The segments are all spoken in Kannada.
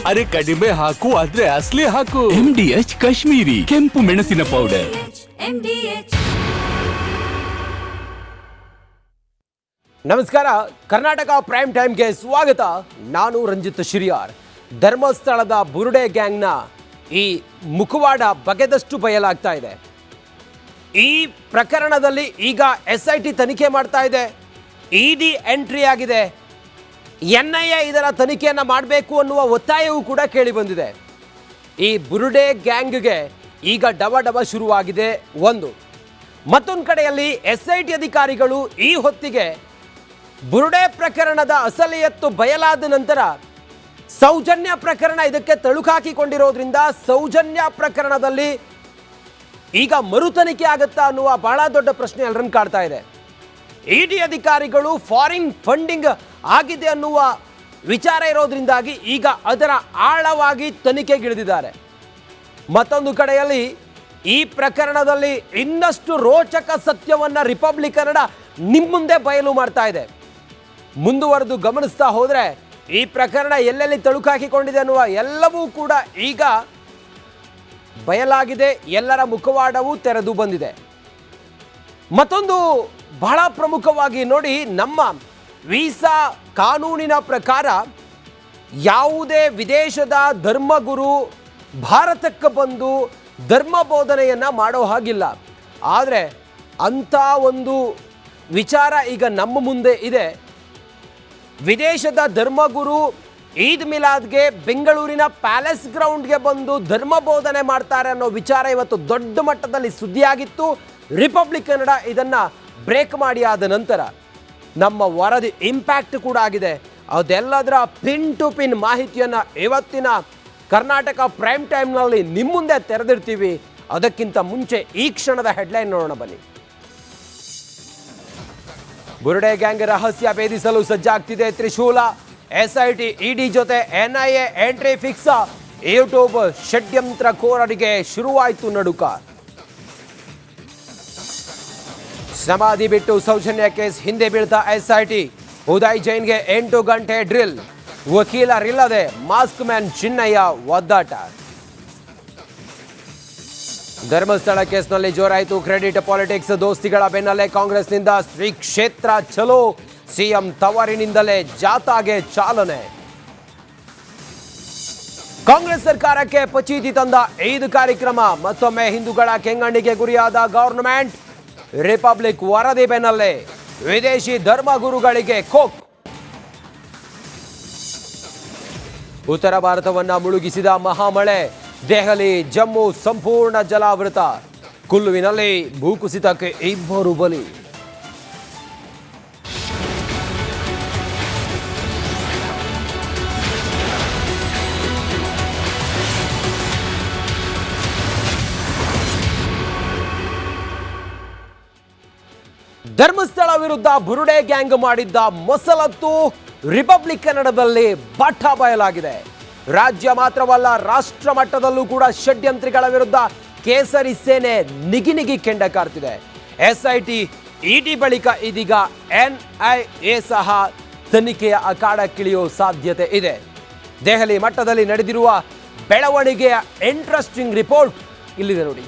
ಅರೆ ಕಡಿಮೆ ಹಾಕು ಆದ್ರೆ ಅಸಲಿ ಹಾಕು. MDH ಕಾಶ್ಮೀರಿ ಕೆಂಪು ಮೆಣಸಿನ ಪೌಡರ್. ನಮಸ್ಕಾರ, ಕರ್ನಾಟಕ ಪ್ರೈಮ್ ಟೈಮ್ಗೆ ಸ್ವಾಗತ. ನಾನು ರಂಜಿತ್ ಶಿರಿಯಾರ್. ಧರ್ಮಸ್ಥಳದ ಬುರುಡೆ ಗ್ಯಾಂಗ್ನ ಈ ಮುಖವಾಡ ಬಗೆದಷ್ಟು ಬಯಲಾಗ್ತಾ ಇದೆ. ಈ ಪ್ರಕರಣದಲ್ಲಿ ಈಗ SIT ತನಿಖೆ ಮಾಡ್ತಾ ಇದೆ, ED ಎಂಟ್ರಿ ಆಗಿದೆ, NIA ಇದರ ತನಿಖೆಯನ್ನು ಮಾಡಬೇಕು ಅನ್ನುವ ಒತ್ತಾಯವೂ ಕೂಡ ಕೇಳಿ ಬಂದಿದೆ. ಈ ಬುರುಡೆ ಗ್ಯಾಂಗ್ಗೆ ಈಗ ಡವ ಶುರುವಾಗಿದೆ. ಮತ್ತೊಂದು ಕಡೆಯಲ್ಲಿ SIT ಅಧಿಕಾರಿಗಳು ಈ ಹೊತ್ತಿಗೆ ಬುರುಡೆ ಪ್ರಕರಣದ ಅಸಲಿಯತ್ತು ಬಯಲಾದ ನಂತರ ಸೌಜನ್ಯ ಪ್ರಕರಣ ಇದಕ್ಕೆ ತಳುಕಾಕಿಕೊಂಡಿರೋದ್ರಿಂದ ಸೌಜನ್ಯ ಪ್ರಕರಣದಲ್ಲಿ ಈಗ ಮರು ತನಿಖೆ ಆಗುತ್ತಾ ಅನ್ನುವ ಬಹಳ ದೊಡ್ಡ ಪ್ರಶ್ನೆ ಎಲ್ಲರನ್ನು ಕಾಡ್ತಾ ಇದೆ. ED ಅಧಿಕಾರಿಗಳು ಫಾರಿನ್ ಫಂಡಿಂಗ್ ಆಗಿದೆ ಅನ್ನುವ ವಿಚಾರ ಇರೋದ್ರಿಂದಾಗಿ ಈಗ ಅದರ ಆಳವಾಗಿ ತನಿಖೆಗಿಳಿದಿದ್ದಾರೆ. ಮತ್ತೊಂದು ಕಡೆಯಲ್ಲಿ ಈ ಪ್ರಕರಣದಲ್ಲಿ ಇನ್ನಷ್ಟು ರೋಚಕ ಸತ್ಯವನ್ನು ರಿಪಬ್ಲಿಕ್ ಕನ್ನಡ ನಿಮ್ಮ ಮುಂದೆ ಬಯಲು ಮಾಡ್ತಾ ಇದೆ. ಮುಂದುವರೆದು ಗಮನಿಸ್ತಾ ಹೋದರೆ ಈ ಪ್ರಕರಣ ಎಲ್ಲೆಲ್ಲಿ ತಳುಕಾಕಿಕೊಂಡಿದೆ ಅನ್ನುವ ಎಲ್ಲವೂ ಕೂಡ ಈಗ ಬಯಲಾಗಿದೆ. ಎಲ್ಲರ ಮುಖವಾಡವೂ ತೆರೆದು ಬಂದಿದೆ. ಮತ್ತೊಂದು ಬಹಳ ಪ್ರಮುಖವಾಗಿ ನೋಡಿ, ನಮ್ಮ ವೀಸಾ ಕಾನೂನಿನ ಪ್ರಕಾರ ಯಾವುದೇ ವಿದೇಶದ ಧರ್ಮಗುರು ಭಾರತಕ್ಕೆ ಬಂದು ಧರ್ಮ ಬೋಧನೆಯನ್ನು ಮಾಡೋ ಹಾಗಿಲ್ಲ. ಆದರೆ ಅಂಥ ಒಂದು ವಿಚಾರ ಈಗ ನಮ್ಮ ಮುಂದೆ ಇದೆ. ವಿದೇಶದ ಧರ್ಮಗುರು ಈದ್ ಮಿಲಾದ್ಗೆ ಬೆಂಗಳೂರಿನ ಪ್ಯಾಲೇಸ್ ಗ್ರೌಂಡ್ಗೆ ಬಂದು ಧರ್ಮ ಬೋಧನೆ ಮಾಡ್ತಾರೆ ಅನ್ನೋ ವಿಚಾರ ಇವತ್ತು ದೊಡ್ಡ ಮಟ್ಟದಲ್ಲಿ ಸುದ್ದಿಯಾಗಿತ್ತು. ರಿಪಬ್ಲಿಕ್ ಕನ್ನಡ ಇದನ್ನು ಬ್ರೇಕ್ ಮಾಡಿ ಆದ ನಂತರ ನಮ್ಮ ವರದಿ ಇಂಪ್ಯಾಕ್ಟ್ ಕೂಡ ಆಗಿದೆ. ಅದೆಲ್ಲದರ ಪಿನ್ ಟು ಪಿನ್ ಮಾಹಿತಿಯನ್ನು ಇವತ್ತಿನ ಕರ್ನಾಟಕ ಪ್ರೈಮ್ ಟೈಮ್ನಲ್ಲಿ ನಿಮ್ಮ ಮುಂದೆ ತೆರೆದಿರ್ತೀವಿ. ಅದಕ್ಕಿಂತ ಮುಂಚೆ ಈ ಕ್ಷಣದ ಹೆಡ್ಲೈನ್ ನೋಡೋಣ ಬನ್ನಿ. ಬುರುಡೆ ಗ್ಯಾಂಗ್ ರಹಸ್ಯ ಭೇದಿಸಲು ಸಜ್ಜಾಗ್ತಿದೆ ತ್ರಿಶೂಲ. SIT ED ಜೊತೆ NIA ಎಂಟ್ರಿ ಫಿಕ್ಸ್. ಯೂಟ್ಯೂಬ್ ಷಡ್ಯಂತ್ರಕೋರರಿಗೆ ಶುರುವಾಯಿತು ನಡುಕ. ಸಮಾಧಿ ಬಿಟ್ಟು ಸೌಜನ್ಯ ಕೇಸ್ ಹಿಂದೆ ಬೀಳ್ತಾ SIT. ಉದಯ್ ಜೈನ್ಗೆ 8 ಗಂಟೆ ಡ್ರಿಲ್. ವಕೀಲರಿಲ್ಲದೆ ಮಾಸ್ಕ್ ಮ್ಯಾನ್ ಚಿನ್ನಯ್ಯ ಒದ್ದಾಟ. ಧರ್ಮಸ್ಥಳ ಕೇಸ್ನಲ್ಲಿ ಜೋರಾಯಿತು ಕ್ರೆಡಿಟ್ ಪಾಲಿಟಿಕ್ಸ್. ದೋಸ್ತಿಗಳ ಬೆನ್ನಲ್ಲೇ ಕಾಂಗ್ರೆಸ್ನಿಂದ ಶ್ರೀ ಕ್ಷೇತ್ರ ಚಲೋ. CM ತವರಿನಿಂದಲೇ ಜಾಥಾಗೆ ಚಾಲನೆ. ಕಾಂಗ್ರೆಸ್ ಸರ್ಕಾರಕ್ಕೆ ಪಚೀತಿ ತಂದ 5 ಕಾರ್ಯಕ್ರಮ. ಮತ್ತೊಮ್ಮೆ ಹಿಂದೂಗಳ ಕೆಂಗಣ್ಣಿಗೆ ಗುರಿಯಾದ ಗವರ್ನಮೆಂಟ್. ರಿಪಬ್ಲಿಕ್ ವರದಿ ಬೆನ್ನಲ್ಲೇ ವಿದೇಶಿ ಧರ್ಮಗುರುಗಳಿಗೆ ಖೋಕ್. ಉತ್ತರ ಭಾರತವನ್ನ ಮುಳುಗಿಸಿದ ಮಹಾಮಳೆ. ದೆಹಲಿ ಜಮ್ಮು ಸಂಪೂರ್ಣ ಜಲಾವೃತ. ಕುಲ್ಲುವಿನಲ್ಲಿ ಭೂಕುಸಿತಕ್ಕೆ 2 ಬಲಿ. ಧರ್ಮಸ್ಥಳ ವಿರುದ್ಧ ಬುರುಡೆ ಗ್ಯಾಂಗ್ ಮಾಡಿದ್ದ ಮಸಲತ್ತು ರಿಪಬ್ಲಿಕ್ ಕನ್ನಡದಲ್ಲಿ ಬಟ್ಟ ಬಯಲಾಗಿದೆ. ರಾಜ್ಯ ಮಾತ್ರವಲ್ಲ, ರಾಷ್ಟ್ರ ಮಟ್ಟದಲ್ಲೂ ಕೂಡ ಷಡ್ಯಂತ್ರಿಗಳ ವಿರುದ್ಧ ಕೇಸರಿ ಸೇನೆ ನಿಗಿ ಕೆಂಡ ಕಾರ್ತಿದೆ. SIT ED ಬಳಿಕ ಇದೀಗ NIA ಸಹ ತನಿಖೆಯ ಅಖಾಡಕ್ಕಿಳಿಯೋ ಸಾಧ್ಯತೆ ಇದೆ. ದೆಹಲಿ ಮಟ್ಟದಲ್ಲಿ ನಡೆದಿರುವ ಬೆಳವಣಿಗೆಯ ಇಂಟ್ರೆಸ್ಟಿಂಗ್ ರಿಪೋರ್ಟ್ ಇಲ್ಲಿದೆ ನೋಡಿ.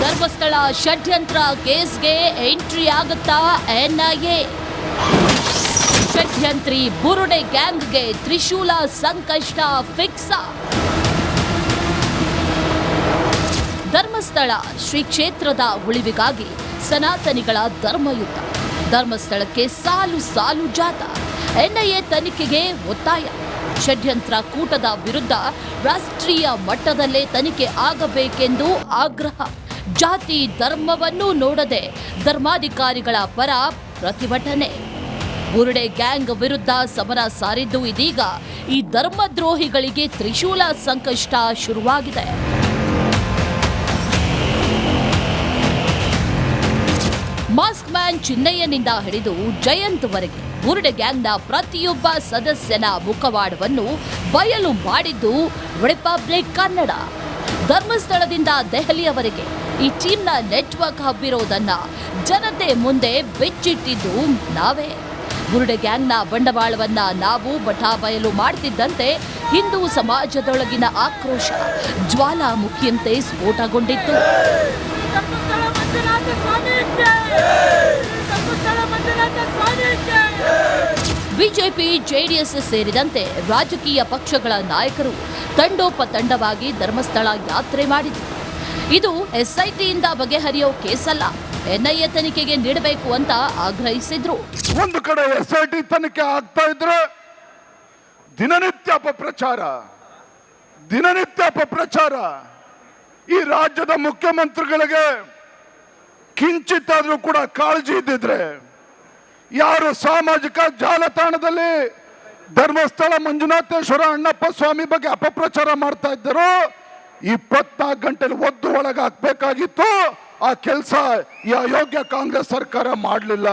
ಧರ್ಮಸ್ಥಳ ಷಡ್ಯಂತ್ರ ಕೇಸ್ಗೆ ಎಂಟ್ರಿ ಆಗುತ್ತಾ NIA. ಷಡ್ಯಂತ್ರಿ ಬುರುಡೆ ಗ್ಯಾಂಗ್ಗೆ ತ್ರಿಶೂಲ ಸಂಕಷ್ಟ ಫಿಕ್ಸ್. ಧರ್ಮಸ್ಥಳ ಶ್ರೀ ಕ್ಷೇತ್ರದ ಉಳಿವಿಗಾಗಿ ಸನಾತನಿಗಳ ಧರ್ಮಯುದ್ಧ. ಧರ್ಮಸ್ಥಳಕ್ಕೆ ಸಾಲು ಸಾಲು ಜಾಥಾ. NIA ತನಿಖೆಗೆ ಒತ್ತಾಯ. ಷಡ್ಯಂತ್ರ ಕೂಟದ ವಿರುದ್ಧ ರಾಷ್ಟ್ರೀಯ ಮಟ್ಟದಲ್ಲೇ ತನಿಖೆ ಆಗಬೇಕೆಂದು ಆಗ್ರಹ. ಜಾತಿ ಧರ್ಮವನ್ನು ನೋಡದೆ ಧರ್ಮಾಧಿಕಾರಿಗಳ ಪರ ಪ್ರತಿಭಟನೆ. ಬುರುಡೆ ಗ್ಯಾಂಗ್ ವಿರುದ್ಧ ಸಮರ ಸಾರಿದ್ದು ಇದೀಗ ಈ ಧರ್ಮದ್ರೋಹಿಗಳಿಗೆ ತ್ರಿಶೂಲ ಸಂಕಷ್ಟ ಶುರುವಾಗಿದೆ. ಮಾಸ್ಕ್ ಮ್ಯಾನ್ ಚಿನ್ನಯ್ಯನಿಂದ ಹಿಡಿದು ಜಯಂತ್ವರೆಗೆ ಬುರುಡೆ ಗ್ಯಾಂಗ್ನ ಪ್ರತಿಯೊಬ್ಬ ಸದಸ್ಯನ ಮುಖವಾಡವನ್ನು ಬಯಲು ಮಾಡಿದ್ದು ರಿಪಬ್ಲಿಕ್ ಕನ್ನಡ. ಧರ್ಮಸ್ಥಳದಿಂದ ದೆಹಲಿಯವರೆಗೆ ಈ ಟೀಮ್ನ ನೆಟ್ವರ್ಕ್ ಹಬ್ಬಿರೋದನ್ನ ಜನತೆ ಮುಂದೆ ಬೆಚ್ಚಿಟ್ಟಿದ್ದು ನಾವೇ. ಬುರುಡೆ ಗ್ಯಾಂಗ್ನ ಬಂಡವಾಳವನ್ನ ನಾವು ಬಟಾಬಯಲು ಮಾಡ್ತಿದ್ದಂತೆ ಹಿಂದೂ ಸಮಾಜದೊಳಗಿನ ಆಕ್ರೋಶ ಜ್ವಾಲಾಮುಖಿಯಂತೆ ಸ್ಫೋಟಗೊಂಡಿತ್ತು. ಬಿಜೆಪಿ, ಜೆಡಿಎಸ್ ಸೇರಿದಂತೆ ರಾಜಕೀಯ ಪಕ್ಷಗಳ ನಾಯಕರು ತಂಡೋಪತಂಡವಾಗಿ ಧರ್ಮಸ್ಥಳ ಯಾತ್ರೆ ಮಾಡಿದ್ರು. ಇದು ಎಸ್ಐಟಿಯಿಂದ ಬಗೆಹರಿಯೋ ಕೇಸಲ್ಲ, ಎನ್ಐಎ ತನಿಖೆಗೆ ನೀಡಬೇಕು ಅಂತ ಆಗ್ರಹಿಸಿದ್ರು. ಒಂದು ಕಡೆ ಎಸ್ಐಟಿ ತನಿಖೆ ಆಗ್ತಾ ಇದ್ರೆ ದಿನನಿತ್ಯ ಅಪಪ್ರಚಾರ. ಈ ರಾಜ್ಯದ ಮುಖ್ಯಮಂತ್ರಿಗಳಿಗೆ ಕಿಂಚಿತ್ತಾದ್ರೂ ಕೂಡ ಕಾಳಜಿ ಇದ್ದಿದ್ರೆ ಯಾರು ಸಾಮಾಜಿಕ ಜಾಲತಾಣದಲ್ಲಿ ಧರ್ಮಸ್ಥಳ ಮಂಜುನಾಥೇಶ್ವರ ಅಣ್ಣಪ್ಪ ಸ್ವಾಮಿ ಬಗ್ಗೆ ಅಪಪ್ರಚಾರ ಮಾಡ್ತಾ ಇದ್ದರು 24 ಗಂಟೆಲಿ ಒದ್ದು ಒಳಗೆ ಹಾಕ್ಬೇಕಾಗಿತ್ತು. ಆ ಕೆಲಸ ಈ ಅಯೋಗ್ಯ ಕಾಂಗ್ರೆಸ್ ಸರ್ಕಾರ ಮಾಡಲಿಲ್ಲ.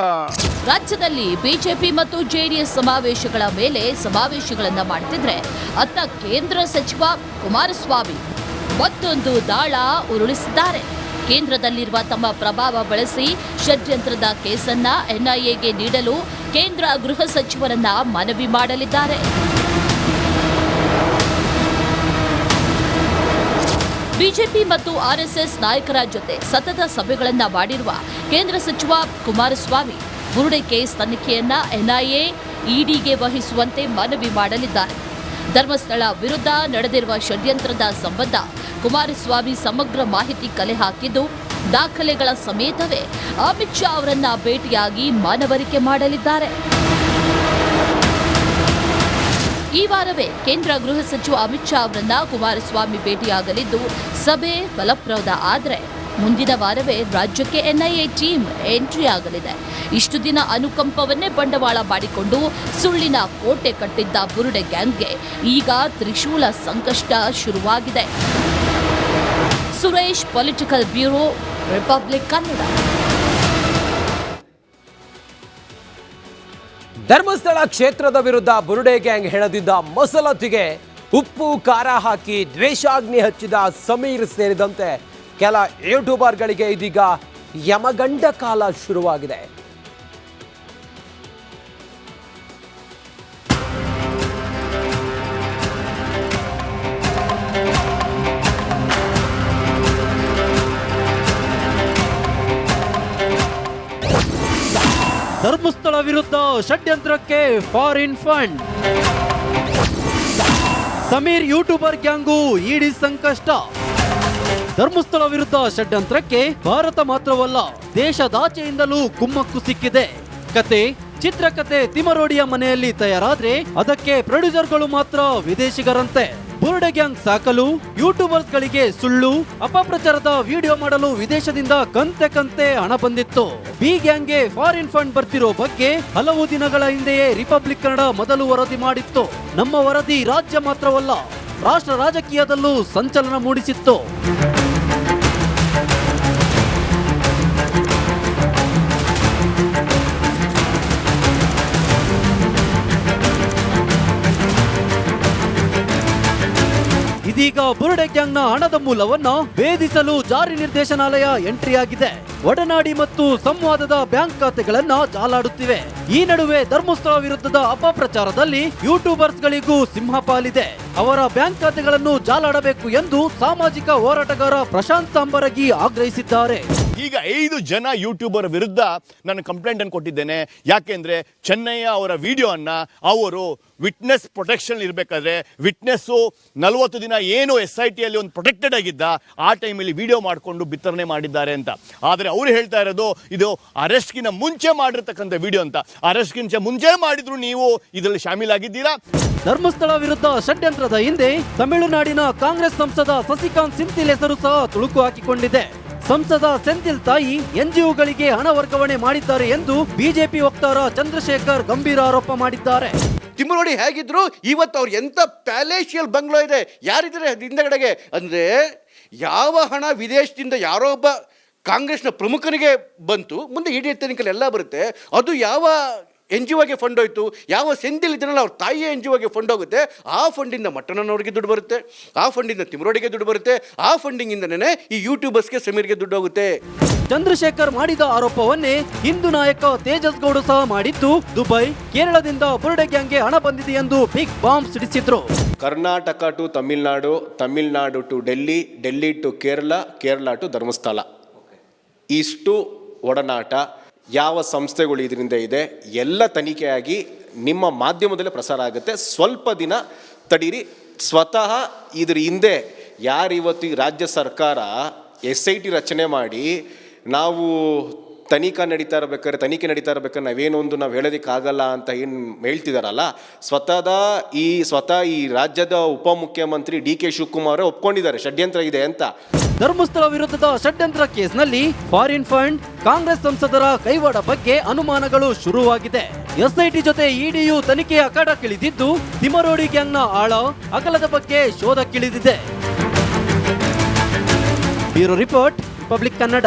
ರಾಜ್ಯದಲ್ಲಿ ಬಿಜೆಪಿ ಮತ್ತು ಜೆಡಿಎಸ್ ಸಮಾವೇಶಗಳ ಮೇಲೆ ಸಮಾವೇಶಗಳನ್ನ ಮಾಡ್ತಿದ್ರೆ ಅತ್ತ ಕೇಂದ್ರ ಸಚಿವ ಕುಮಾರಸ್ವಾಮಿ ಮತ್ತೊಂದು ದಾಳ ಉರುಳಿಸಿದ್ದಾರೆ. ಕೇಂದ್ರದಲ್ಲಿರುವ ತಮ್ಮ ಪ್ರಭಾವ ಬಳಸಿ ಷಡ್ಯಂತ್ರದ ಕೇಸನ್ನ ಎನ್ಐಎಗೆ ನೀಡಲು ಕೇಂದ್ರ ಗೃಹ ಸಚಿವರನ್ನ ಮನವಿ ಮಾಡಲಿದ್ದಾರೆ. ಬಿಜೆಪಿ ಮತ್ತು ಆರ್ಎಸ್ಎಸ್ ನಾಯಕರ ಜೊತೆ ಸತತ ಸಭೆಗಳನ್ನ ಮಾಡಿರುವ ಕೇಂದ್ರ ಸಚಿವ ಕುಮಾರಸ್ವಾಮಿ ಬುರುಡೆ ಕೇಸ್ ತನಿಖೆಯನ್ನ ಎನ್ಐಎ, ಇಡಿಗೆ ವಹಿಸುವಂತೆ ಮನವಿ ಮಾಡಲಿದ್ದಾರೆ. ಧರ್ಮಸ್ಥಳ ವಿರುದ್ಧ ನಡೆದಿರುವ ಷಡ್ಯಂತ್ರದ ಸಂಬಂಧ ಕುಮಾರಸ್ವಾಮಿ ಸಮಗ್ರ ಮಾಹಿತಿ ಕಲೆ ಹಾಕಿದ್ದು ದಾಖಲೆಗಳ ಸಮೇತವೇ ಅಮಿತ್ ಶಾ ಅವರನ್ನ ಭೇಟಿಯಾಗಿ ಮನವರಿಕೆ ಮಾಡಲಿದ್ದಾರೆ. ಈ ವಾರವೇ ಕೇಂದ್ರ ಗೃಹ ಸಚಿವ ಅಮಿತ್ ಶಾ ಅವರನ್ನ ಕುಮಾರಸ್ವಾಮಿ ಭೇಟಿಯಾಗಲಿದ್ದು ಸಭೆ ಫಲಪ್ರದ ಆದರೆ ಮುಂದಿನ ವಾರವೇ ರಾಜ್ಯಕ್ಕೆ ಎನ್ಐಎ ಟೀಮ್ ಎಂಟ್ರಿ ಆಗಲಿದೆ. ಇಷ್ಟು ದಿನ ಅನುಕಂಪವನ್ನೇ ಬಂಡವಾಳ ಮಾಡಿಕೊಂಡು ಸುಳ್ಳಿನ ಕೋಟೆ ಕಟ್ಟಿದ್ದ ಬುರುಡೆ ಗ್ಯಾಂಗ್ಗೆ ಈಗ ತ್ರಿಶೂಲ ಸಂಕಷ್ಟ ಶುರುವಾಗಿದೆ. Suresh, political bureau, Republic Kannada. Dharmasthala ಕ್ಷೇತ್ರದ ವಿರುದ್ಧ ಬುರುಡೆ ಗ್ಯಾಂಗ್ ಹೆಣದಿದ್ದ ಮಸಲತ್ತಿಗೆ ಉಪ್ಪು ಖಾರ ಹಾಕಿ ದ್ವೇಷಾಗ್ನಿ ಹಚ್ಚಿದ ಸಮೀರ್ ಸೇರಿದಂತೆ ಕೆಲ ಯೂಟ್ಯೂಬರ್ಗಳಿಗೆ ಇದೀಗ ಯಮಗಂಡ ಕಾಲ ಶುರುವಾಗಿದೆ. ಧರ್ಮಸ್ಥಳ ವಿರುದ್ಧ ಷಡ್ಯಂತ್ರಕ್ಕೆ foreign fund. Sameer YouTuber gang ED ಸಂಕಷ್ಟ. ಧರ್ಮಸ್ಥಳ ವಿರುದ್ಧ ಷಡ್ಯಂತ್ರಕ್ಕೆ ಭಾರತ ಮಾತ್ರವಲ್ಲ ದೇಶದಾಚೆಯಿಂದಲೂ ಕುಮ್ಮಕ್ಕು ಸಿಕ್ಕಿದೆ. ಕತೆ, ಚಿತ್ರಕತೆ ತಿಮರೋಡಿಯ ಮನೆಯಲ್ಲಿ ತಯಾರಾದ್ರೆ ಅದಕ್ಕೆ ಪ್ರೊಡ್ಯೂಸರ್ಗಳು ಮಾತ್ರ ವಿದೇಶಿಗರಂತೆ. ಬುರುಡೆ ಗ್ಯಾಂಗ್ ಸಾಕಲು ಯೂಟ್ಯೂಬರ್ಸ್ ಗಳಿಗೆ ಸುಳ್ಳು ಅಪಪ್ರಚಾರದ ವಿಡಿಯೋ ಮಾಡಲು ವಿದೇಶದಿಂದ ಕಂತೆ ಹಣ ಬಂದಿತ್ತು. ಬಿ ಗ್ಯಾಂಗ್ಗೆ ಫಾರಿನ್ ಫಂಡ್ ಬರ್ತಿರೋ ಬಗ್ಗೆ ಹಲವು ದಿನಗಳ ಹಿಂದೆಯೇ ರಿಪಬ್ಲಿಕ್ ಕನ್ನಡ ಮೊದಲು ವರದಿ ಮಾಡಿತ್ತು. ನಮ್ಮ ವರದಿ ರಾಜ್ಯ ಮಾತ್ರವಲ್ಲ ರಾಷ್ಟ್ರ ರಾಜಕೀಯದಲ್ಲೂ ಸಂಚಲನ ಮೂಡಿಸಿತ್ತು. ಇದೀಗ ಬುರುಡೆ ಗ್ಯಾಂಗ್ನ ಹಣದ ಮೂಲವನ್ನ ಭೇದಿಸಲು ಜಾರಿ ನಿರ್ದೇಶನಾಲಯ ಎಂಟ್ರಿ ಆಗಿದೆ. ಒಡನಾಡಿ ಮತ್ತು ಸಂವಾದದ ಬ್ಯಾಂಕ್ ಖಾತೆಗಳನ್ನ ಜಾಲಾಡುತ್ತಿವೆ. ಈ ನಡುವೆ ಧರ್ಮಸ್ಥಳ ವಿರುದ್ಧದ ಅಪಪ್ರಚಾರದಲ್ಲಿ ಯೂಟ್ಯೂಬರ್ಸ್ ಗಳಿಗೂ ಸಿಂಹಪಾಲಿದೆ. ಅವರ ಬ್ಯಾಂಕ್ ಖಾತೆಗಳನ್ನು ಜಾಲಾಡಬೇಕು ಎಂದು ಸಾಮಾಜಿಕ ಹೋರಾಟಗಾರ ಪ್ರಶಾಂತ್ ಸಾಂಬರಗಿ ಆಗ್ರಹಿಸಿದ್ದಾರೆ. ಈಗ 5 ಜನ ಯೂಟ್ಯೂಬರ್ ವಿರುದ್ಧ ನಾನು ಕಂಪ್ಲೇಂಟ್ ಅನ್ನು ಕೊಟ್ಟಿದ್ದೇನೆ. ಯಾಕೆಂದ್ರೆ ಚೆನ್ನಯ್ಯ ಅವರ ವಿಡಿಯೋನ್ನ ಅವರು ವಿಟ್ನೆಸ್ ಪ್ರೊಟೆಕ್ಷನ್ ಇರಬೇಕಾದ್ರೆ ವಿಟ್ನೆಸ್ 40 ದಿನ ಏನು SIT ಅಲ್ಲಿ ಒಂದು ಪ್ರೊಟೆಕ್ಟೆಡ್ ಆಗಿದ್ದ ಆ ಟೈಮಲ್ಲಿ ವಿಡಿಯೋ ಮಾಡಿಕೊಂಡು ಬಿತ್ತರಣೆ ಮಾಡಿದ್ದಾರೆ ಅಂತ. ಆದರೆ ಅವರು ಹೇಳ್ತಾ ಇರೋದು ಇದು ಅರೆಸ್ಟ್ಗಿನ ಮುಂಚೆ ಮಾಡಿರ್ತಕ್ಕಂಥ ವಿಡಿಯೋ ಅಂತ. ಅರೆಸ್ಟ್ಗಿಂತ ಮುಂಚೆ ಮಾಡಿದ್ರು ನೀವು ಇದರಲ್ಲಿ ಶಾಮೀಲಾಗಿದ್ದೀರಾ. ಧರ್ಮಸ್ಥಳ ವಿರುದ್ಧ ಷಡ್ಯಂತ್ರದ ಹಿಂದೆ ತಮಿಳುನಾಡಿನ ಕಾಂಗ್ರೆಸ್ ಸಂಸದ ಸಸಿಕಾಂತ್ ಸೆಂಥಿಲ್ ಹೆಸರು ಸಹ ತುಳುಕು ಹಾಕಿಕೊಂಡಿದೆ. ಸಂಸದ ಸೆಂಥಿಲ್ ತಾಯಿ NGOಗಳಿಗೆ ಹಣ ವರ್ಗಾವಣೆ ಮಾಡಿದ್ದಾರೆ ಎಂದು ಬಿಜೆಪಿ ವಕ್ತಾರ ಚಂದ್ರಶೇಖರ್ ಗಂಭೀರ ಆರೋಪ ಮಾಡಿದ್ದಾರೆ. ತಿಮ್ಮರೋಡಿ ಹೇಗಿದ್ರು ಇವತ್ತು ಅವ್ರು ಎಂತ ಪ್ಯಾಲೇಶಿಯಲ್ ಬಂಗ್ಲೋ ಇದೆ, ಯಾರಿದ್ದಾರೆ ಹಿಂದಗಡೆಗೆ ಅಂದರೆ ಯಾವ ಹಣ ವಿದೇಶದಿಂದ ಯಾರೋ ಒಬ್ಬ ಕಾಂಗ್ರೆಸ್ನ ಪ್ರಮುಖನಿಗೆ ಬಂತು, ಮುಂದೆ ಇಡಿ ತನಿಖೆಯಲ್ಲಿ ಎಲ್ಲ ಬರುತ್ತೆ. ಅದು ಯಾವ ಎನ್ ಜಿ ಒಗೆ ಫಂಡ್ ಹೋಯ್ತು, ಯಾವ ಸೆಂದಿಲ್ ಇದನ್ನೆಲ್ಲ ಅವ್ರ ತಾಯಿಯ ಎನ್ ಜಿ ಒಗೆ ಫಂಡ್ ಹೋಗುತ್ತೆ, ಆ ಫಂಡಿಂದ ಮಟ್ಟಣ್ಣನವ್ರಿಗೆ ದುಡ್ಡು ಬರುತ್ತೆ, ಆ ಫಂಡಿಂದ ತಿಮ್ರೋಡಿಗೆ ದುಡ್ಡು ಬರುತ್ತೆ, ಆ ಫಂಡಿಂಗಿಂದನೇ ಈ ಯೂಟ್ಯೂಬರ್ಸ್ಗೆ ಸಮೀರ್ಗೆ ದುಡ್ಡು ಹೋಗುತ್ತೆ. ಚಂದ್ರಶೇಖರ್ ಮಾಡಿದ ಆರೋಪವನ್ನೇ ಹಿಂದೂ ನಾಯಕ ತೇಜಸ್ ಗೌಡ ಸಹ ಮಾಡಿದ್ದು ದುಬೈ, ಕೇರಳದಿಂದ ಬುರುಡೆ ಗ್ಯಾಂಗ್ಗೆ ಹಣ ಬಂದಿದೆ ಎಂದು ಬಿಗ್ ಬಾಂಬ್ ಸಿಡಿಸಿದ್ರು. Karnataka to Tamil Nadu, Tamil Nadu to Delhi, Delhi to Kerala, Kerala to Dharmasthala. ಇಷ್ಟು ಒಡನಾಟ ಯಾವ ಸಂಸ್ಥೆಗಳು ಇದರಿಂದ ಇದೆ ಎಲ್ಲ ತನಿಖೆಯಾಗಿ ನಿಮ್ಮ ಮಾಧ್ಯಮದಲ್ಲೇ ಪ್ರಸಾರ ಆಗುತ್ತೆ. ಸ್ವಲ್ಪ ದಿನ ತಡೀರಿ. ಸ್ವತಃ ಇದ್ರ ಹಿಂದೆ ಯಾರಿವತ್ತು ಈ ರಾಜ್ಯ ಸರ್ಕಾರ SIT ರಚನೆ ಮಾಡಿ ನಾವು ತನಿಖೆ ನಡೀತಾ ಇರ್ಬೇಕಾದ್ರೆ ನಾವೇನೊಂದು ನಾವು ಹೇಳೋದಕ್ಕಾಗಲ್ಲ ಅಂತ ಏನು ಹೇಳ್ತಿದಾರಲ್ಲ, ಸ್ವತಃ ಈ ರಾಜ್ಯದ ಉಪಮುಖ್ಯಮಂತ್ರಿ DK ಶಿವಕುಮಾರ್ ಒಪ್ಕೊಂಡಿದ್ದಾರೆ ಷಡ್ಯಂತ್ರ ಇದೆ ಅಂತ. ಧರ್ಮಸ್ಥಳ ವಿರುದ್ಧದ ಷಡ್ಯಂತ್ರ ಕೇಸ್ನಲ್ಲಿ ಫಾರಿನ್ ಫಂಡ್, ಕಾಂಗ್ರೆಸ್ ಸಂಸದರ ಕೈವಾಡ ಬಗ್ಗೆ ಅನುಮಾನಗಳು ಶುರುವಾಗಿದೆ. SIT ಜೊತೆ EDಯು ತನಿಖೆಯ ಅಖಾಡಕ್ಕಿಳಿದಿದ್ದು ತಿಮರೋಡಿ ಗ್ಯಾಂಗ್ನ ಆಳ ಅಗಲದ ಬಗ್ಗೆ ಶೋಧಕ್ಕಿಳಿದಿದೆ. Bureau report, Republic Kannada.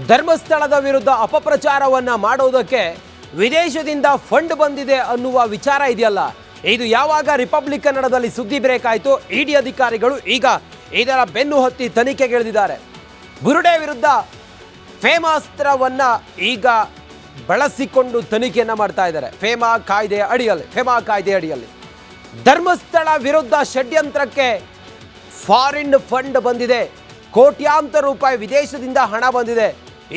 ಧರ್ಮಸ್ಥಳದ ವಿರುದ್ಧ ಅಪಪ್ರಚಾರವನ್ನ ಮಾಡೋದಕ್ಕೆ ವಿದೇಶದಿಂದ ಫಂಡ್ ಬಂದಿದೆ ಅನ್ನುವ ವಿಚಾರ ಇದೆಯಲ್ಲ, ಇದು ಯಾವಾಗ ರಿಪಬ್ಲಿಕ್ ಕನ್ನಡದಲ್ಲಿ ಸುದ್ದಿ ಬ್ರೇಕ್ ಆಯಿತು, ED ಅಧಿಕಾರಿಗಳು ಈಗ ಇದರ ಬೆನ್ನು ಹತ್ತಿ ತನಿಖೆಗಿಳಿದಿದ್ದಾರೆ. ಬುರುಡೆ ವಿರುದ್ಧ ಫೇಮಾಸ್ತ್ರವನ್ನ ಈಗ ಬಳಸಿಕೊಂಡು ತನಿಖೆಯನ್ನ ಮಾಡ್ತಾ ಇದ್ದಾರೆ. ಫೇಮಾ ಕಾಯ್ದೆಯ ಅಡಿಯಲ್ಲಿ ಧರ್ಮಸ್ಥಳ ವಿರುದ್ಧ ಷಡ್ಯಂತ್ರಕ್ಕೆ ಫಾರಿನ್ ಫಂಡ್ ಬಂದಿದೆ, ಕೋಟ್ಯಾಂತರ ರೂಪಾಯಿ ವಿದೇಶದಿಂದ ಹಣ ಬಂದಿದೆ.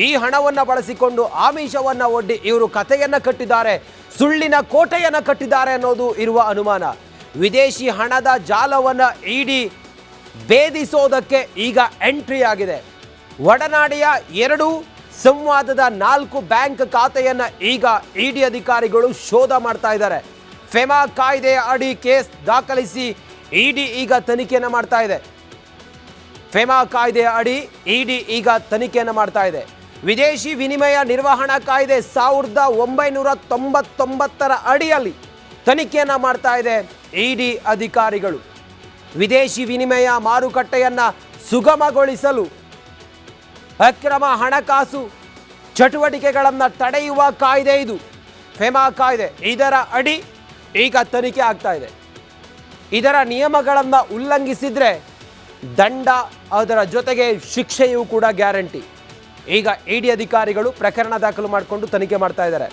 ಈ ಹಣವನ್ನು ಬಳಸಿಕೊಂಡು ಆಮಿಷವನ್ನು ಒಡ್ಡಿ ಇವರು ಕಥೆಯನ್ನು ಕಟ್ಟಿದ್ದಾರೆ, ಸುಳ್ಳಿನ ಕೋಟೆಯನ್ನು ಕಟ್ಟಿದ್ದಾರೆ ಅನ್ನೋದು ಇರುವ ಅನುಮಾನ. ವಿದೇಶಿ ಹಣದ ಜಾಲವನ್ನು ED ಭೇದಿಸೋದಕ್ಕೆ ಈಗ ಎಂಟ್ರಿ ಆಗಿದೆ. ಒಡನಾಡಿಯ 2 ಸಂವಾದದ 4 ಬ್ಯಾಂಕ್ ಖಾತೆಯನ್ನು ಈಗ ED ಅಧಿಕಾರಿಗಳು ಶೋಧ ಮಾಡ್ತಾ ಇದ್ದಾರೆ. ಫೆಮಾ ಕಾಯ್ದೆಯ ಅಡಿ ಕೇಸ್ ದಾಖಲಿಸಿ ED ಈಗ ತನಿಖೆಯನ್ನು ಮಾಡ್ತಾ ಇದೆ. ಫೆಮಾ ಕಾಯ್ದೆಯ ಅಡಿ ED ಈಗ ತನಿಖೆಯನ್ನು ಮಾಡ್ತಾ ಇದೆ. ವಿದೇಶಿ ವಿನಿಮಯ ನಿರ್ವಹಣಾ ಕಾಯ್ದೆ 1999ರ ಅಡಿಯಲ್ಲಿ ತನಿಖೆಯನ್ನು ಮಾಡ್ತಾ ಇದೆ ED ಅಧಿಕಾರಿಗಳು. ವಿದೇಶಿ ವಿನಿಮಯ ಮಾರುಕಟ್ಟೆಯನ್ನು ಸುಗಮಗೊಳಿಸಲು ಅಕ್ರಮ ಹಣಕಾಸು ಚಟುವಟಿಕೆಗಳನ್ನು ತಡೆಯುವ ಕಾಯ್ದೆ ಇದು ಫೆಮಾ ಕಾಯ್ದೆ. ಇದರ ಅಡಿ ಈಗ ತನಿಖೆ ಆಗ್ತಾ ಇದೆ. ಇದರ ನಿಯಮಗಳನ್ನು ಉಲ್ಲಂಘಿಸಿದರೆ ದಂಡ, ಅದರ ಜೊತೆಗೆ ಶಿಕ್ಷೆಯೂ ಕೂಡ ಗ್ಯಾರಂಟಿ. ಈಗ ED ಅಧಿಕಾರಿಗಳು ಪ್ರಕರಣ ದಾಖಲು ಮಾಡಿಕೊಂಡು ತನಿಖೆ ಮಾಡ್ತಾ ಇದ್ದಾರೆ.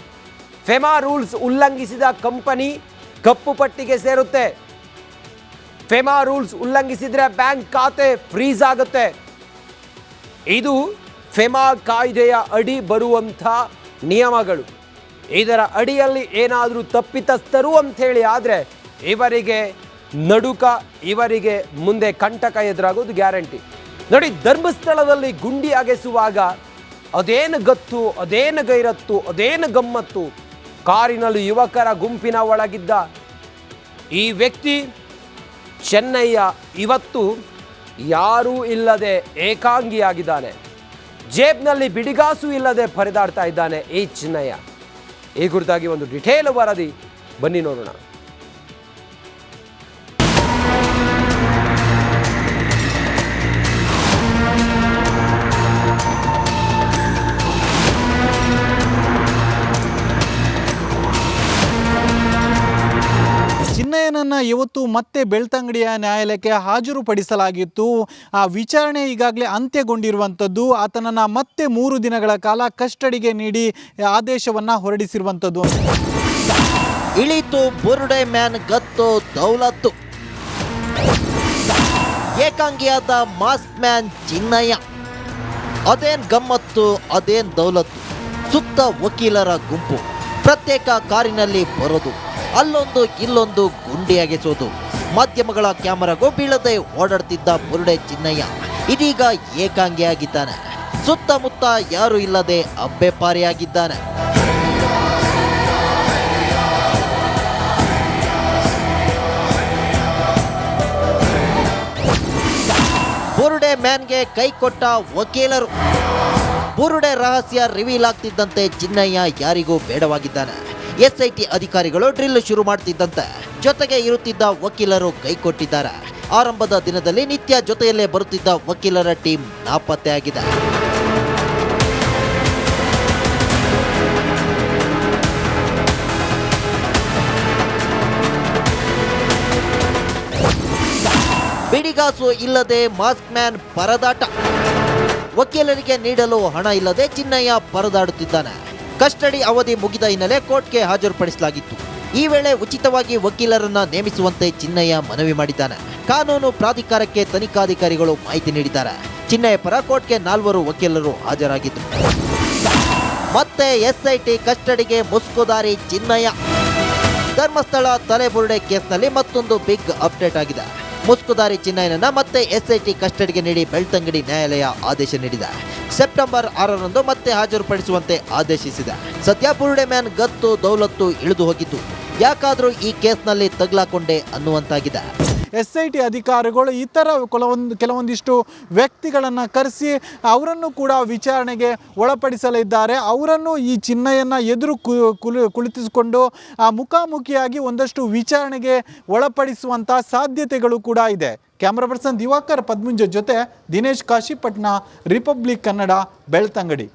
ಫೆಮಾ ರೂಲ್ಸ್ ಉಲ್ಲಂಘಿಸಿದ ಕಂಪನಿ ಕಪ್ಪು ಪಟ್ಟಿಗೆ ಸೇರುತ್ತೆ. ಫೆಮಾ ರೂಲ್ಸ್ ಉಲ್ಲಂಘಿಸಿದರೆ ಬ್ಯಾಂಕ್ ಖಾತೆ ಫ್ರೀಸ್ ಆಗುತ್ತೆ. ಇದು ಫೆಮಾ ಕಾಯ್ದೆಯ ಅಡಿ ಬರುವಂಥ ನಿಯಮಗಳು. ಇದರ ಅಡಿಯಲ್ಲಿ ಏನಾದರೂ ತಪ್ಪಿತಸ್ಥರು ಅಂಥೇಳಿ ಆದರೆ ಇವರಿಗೆ ನಡುಕ, ಇವರಿಗೆ ಮುಂದೆ ಕಂಟಕ ಎದುರಾಗೋದು ಗ್ಯಾರಂಟಿ. ನೋಡಿ, ಧರ್ಮಸ್ಥಳದಲ್ಲಿ ಗುಂಡಿ ಅಗೆಸುವಾಗ ಅದೇನು ಗತ್ತು, ಅದೇನು ಗೈರತ್ತು, ಅದೇನು ಗಮ್ಮತ್ತು. ಕಾರಿನಲ್ಲಿ ಯುವಕರ ಗುಂಪಿನ ಒಳಗಿದ್ದ ಈ ವ್ಯಕ್ತಿ ಚೆನ್ನಯ್ಯ ಇವತ್ತು ಯಾರೂ ಇಲ್ಲದೆ ಏಕಾಂಗಿಯಾಗಿದ್ದಾನೆ. ಜೇಬ್ನಲ್ಲಿ ಬಿಡಿಗಾಸು ಇಲ್ಲದೆ ಪರದಾಡ್ತಾ ಇದ್ದಾನೆ ಈ ಚೆನ್ನಯ್ಯ. ಈ ಕುರಿತಾಗಿ ಒಂದು ಡಿಟೇಲ್ ವರದಿ, ಬನ್ನಿ ನೋಡೋಣ. ಚಿನ್ನಯ್ಯನನ್ನು ಇವತ್ತು ಮತ್ತೆ ಬೆಳ್ತಂಗಡಿಯ ನ್ಯಾಯಾಲಯಕ್ಕೆ ಹಾಜರುಪಡಿಸಲಾಗಿತ್ತು. ಆ ವಿಚಾರಣೆ ಈಗಾಗಲೇ ಅಂತ್ಯಗೊಂಡಿರುವಂಥದ್ದು. ಆತನನ್ನು ಮತ್ತೆ 3 ದಿನಗಳ ಕಾಲ ಕಸ್ಟಡಿಗೆ ನೀಡಿ ಆದೇಶವನ್ನು ಹೊರಡಿಸಿರುವಂಥದ್ದು. ಇಳಿತು ಬುರುಡೆ ಮ್ಯಾನ್ ಗತ್ತು ದೌಲತ್ತು. ಏಕಾಂಗಿಯಾದ ಮಾಸ್ ಮ್ಯಾನ್ ಚಿನ್ನಯ್ಯ. ಅದೇನ್ ಗಮ್ಮತ್ತು, ಅದೇನ್ ದೌಲತ್ತು. ಸುತ್ತ ವಕೀಲರ ಗುಂಪು, ಪ್ರತ್ಯೇಕ ಕಾರಿನಲ್ಲಿ ಬರೋದು, ಅಲ್ಲೊಂದು ಇಲ್ಲೊಂದು ಗುಂಡಿ ಅಗೆಸೋದು. ಮಾಧ್ಯಮಗಳ ಕ್ಯಾಮರಾಗೂ ಬೀಳದೆ ಓಡಾಡ್ತಿದ್ದ ಬುರುಡೆ ಚಿನ್ನಯ್ಯ ಇದೀಗ ಏಕಾಂಗಿಯಾಗಿದ್ದಾನೆ. ಸುತ್ತಮುತ್ತ ಯಾರೂ ಇಲ್ಲದೆ ಅಬ್ಬೆಪಾರಿಯಾಗಿದ್ದಾನೆ. ಬುರುಡೆ ಮ್ಯಾನ್ಗೆ ಕೈ ಕೊಟ್ಟ ವಕೀಲರು. ಬುರುಡೆ ರಹಸ್ಯ ರಿವೀಲ್ ಆಗ್ತಿದ್ದಂತೆ ಚಿನ್ನಯ್ಯ ಯಾರಿಗೂ ಬೇಡವಾಗಿದ್ದಾನೆ. SIT ಅಧಿಕಾರಿಗಳು ಡ್ರಿಲ್ ಶುರು ಮಾಡ್ತಿದ್ದಂತೆ ಜೊತೆಗೆ ಇರುತ್ತಿದ್ದ ವಕೀಲರು ಕೈ ಕೊಟ್ಟಿದ್ದಾರೆ. ಆರಂಭದ ದಿನದಲ್ಲಿ ನಿತ್ಯ ಜೊತೆಯಲ್ಲೇ ಬರುತ್ತಿದ್ದ ವಕೀಲರ ಟೀಮ್ ನಾಪತ್ತೆಯಾಗಿದೆ. ಬಿಡಿಗಾಸು ಇಲ್ಲದೆ ಮಾಸ್ಕ್ ಮ್ಯಾನ್ ಪರದಾಟ. ವಕೀಲರಿಗೆ ನೀಡಲು ಹಣ ಇಲ್ಲದೆ ಚಿನ್ನಯ್ಯ ಪರದಾಡುತ್ತಿದ್ದಾನೆ. ಕಸ್ಟಡಿ ಅವಧಿ ಮುಗಿದ ಹಿನ್ನೆಲೆ ಕೋರ್ಟ್ಗೆ ಹಾಜರುಪಡಿಸಲಾಗಿತ್ತು. ಈ ವೇಳೆ ಉಚಿತವಾಗಿ ವಕೀಲರನ್ನ ನೇಮಿಸುವಂತೆ ಚಿನ್ನಯ್ಯ ಮನವಿ ಮಾಡಿದ್ದಾನೆ. ಕಾನೂನು ಪ್ರಾಧಿಕಾರಕ್ಕೆ ತನಿಖಾಧಿಕಾರಿಗಳು ಮಾಹಿತಿ ನೀಡಿದ್ದಾರೆ. ಚಿನ್ನಯ್ಯ ಪರ ಕೋರ್ಟ್ಗೆ 4 ವಕೀಲರು ಹಾಜರಾಗಿದ್ದರು. ಮತ್ತೆ ಎಸ್ಐಟಿ ಕಸ್ಟಡಿಗೆ ಮುಸ್ಕುದಾರಿ ಚಿನ್ನಯ್ಯ. ಧರ್ಮಸ್ಥಳ ತಲೆಬುರುಡೆ ಕೇಸ್ನಲ್ಲಿ ಮತ್ತೊಂದು ಬಿಗ್ ಅಪ್ಡೇಟ್ ಆಗಿದೆ. ಮುಸ್ಕುದಾರಿ ಚಿನ್ನಯ್ಯನನ್ನ ಮತ್ತೆ ಎಸ್ಐಟಿ ಕಸ್ಟಡಿಗೆ ನೀಡಿ ಬೆಳ್ತಂಗಡಿ ನ್ಯಾಯಾಲಯ ಆದೇಶ ನೀಡಿದೆ. ಸೆಪ್ಟೆಂಬರ್ 6ರಂದು ಮತ್ತೆ ಹಾಜರುಪಡಿಸುವಂತೆ ಆದೇಶಿಸಿದೆ. ಸದ್ಯ ಬುರುಡೆ ಮ್ಯಾನ್ ಗತ್ತು ದೌಲತ್ತು ಇಳಿದು ಹೋಗಿದ್ದು ಯಾಕಾದ್ರೂ ಈ ಕೇಸ್ನಲ್ಲಿ ತಗ್ಲಾಕೊಂಡೆ ಅನ್ನುವಂತಾಗಿದೆ. SIT ಅಧಿಕಾರಿಗಳು ಇತರ ಕೆಲವೊಂದಿಷ್ಟು ವ್ಯಕ್ತಿಗಳನ್ನು ಕರೆಸಿ ಅವರನ್ನು ಕೂಡ ವಿಚಾರಣೆಗೆ ಒಳಪಡಿಸಲಿದ್ದಾರೆ. ಅವರನ್ನು ಈ ಚಿನ್ನಯ್ಯನ ಎದುರು ಕುಳಿತಿಸಿಕೊಂಡು ಮುಖಾಮುಖಿಯಾಗಿ ಒಂದಷ್ಟು ವಿಚಾರಣೆಗೆ ಒಳಪಡಿಸುವಂಥ ಸಾಧ್ಯತೆಗಳು ಕೂಡ ಇದೆ. ಕ್ಯಾಮ್ರಾ ಪರ್ಸನ್ ದಿವಾಕರ್ ಪದ್ಮುಂಜ ಜೊತೆ ದಿನೇಶ್ ಕಾಶಿಪಟ್ನ, ರಿಪಬ್ಲಿಕ್ ಕನ್ನಡ, ಬೆಳ್ತಂಗಡಿ.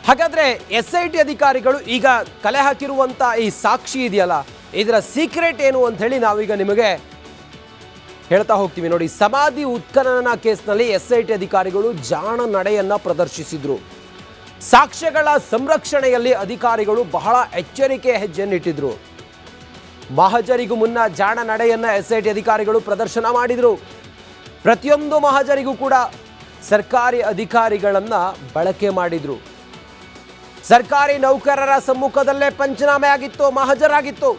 ಹಾಗಾದ್ರೆ SIT ಅಧಿಕಾರಿಗಳು ಈಗ ಕಲೆ ಹಾಕಿರುವಂಥ ಈ ಸಾಕ್ಷಿ ಇದೆಯಲ್ಲ, ಇದರ ಸೀಕ್ರೆಟ್ ಏನು ಅಂತ ಹೇಳಿ ನಾವೀಗ ನಿಮಗೆ ಹೇಳ್ತಾ ಹೋಗ್ತೀವಿ. ನೋಡಿ, ಸಮಾಧಿ ಉತ್ಖನನ ಕೇಸ್ನಲ್ಲಿ SIT ಅಧಿಕಾರಿಗಳು ಜಾಣ ನಡೆಯನ್ನ ಪ್ರದರ್ಶಿಸಿದ್ರು. ಸಾಕ್ಷ್ಯಗಳ ಸಂರಕ್ಷಣೆಯಲ್ಲಿ ಅಧಿಕಾರಿಗಳು ಬಹಳ ಎಚ್ಚರಿಕೆ ಹೆಜ್ಜೆಯನ್ನಿಟ್ಟಿದ್ರು. ಮಹಜರಿಗೂ ಮುನ್ನ ಜಾಣ ನಡೆಯನ್ನ SIT ಅಧಿಕಾರಿಗಳು ಪ್ರದರ್ಶನ ಮಾಡಿದ್ರು. ಪ್ರತಿಯೊಂದು ಮಹಜರಿಗೂ ಕೂಡ ಸರ್ಕಾರಿ ಅಧಿಕಾರಿಗಳನ್ನ ಬಳಕೆ ಮಾಡಿದ್ರು. ಸರ್ಕಾರಿ ನೌಕರರ ಸಮ್ಮುಖದಲ್ಲೇ ಪಂಚನಾಮೆ ಆಗಿತ್ತು, ಮಹಜರಾಗಿತ್ತು.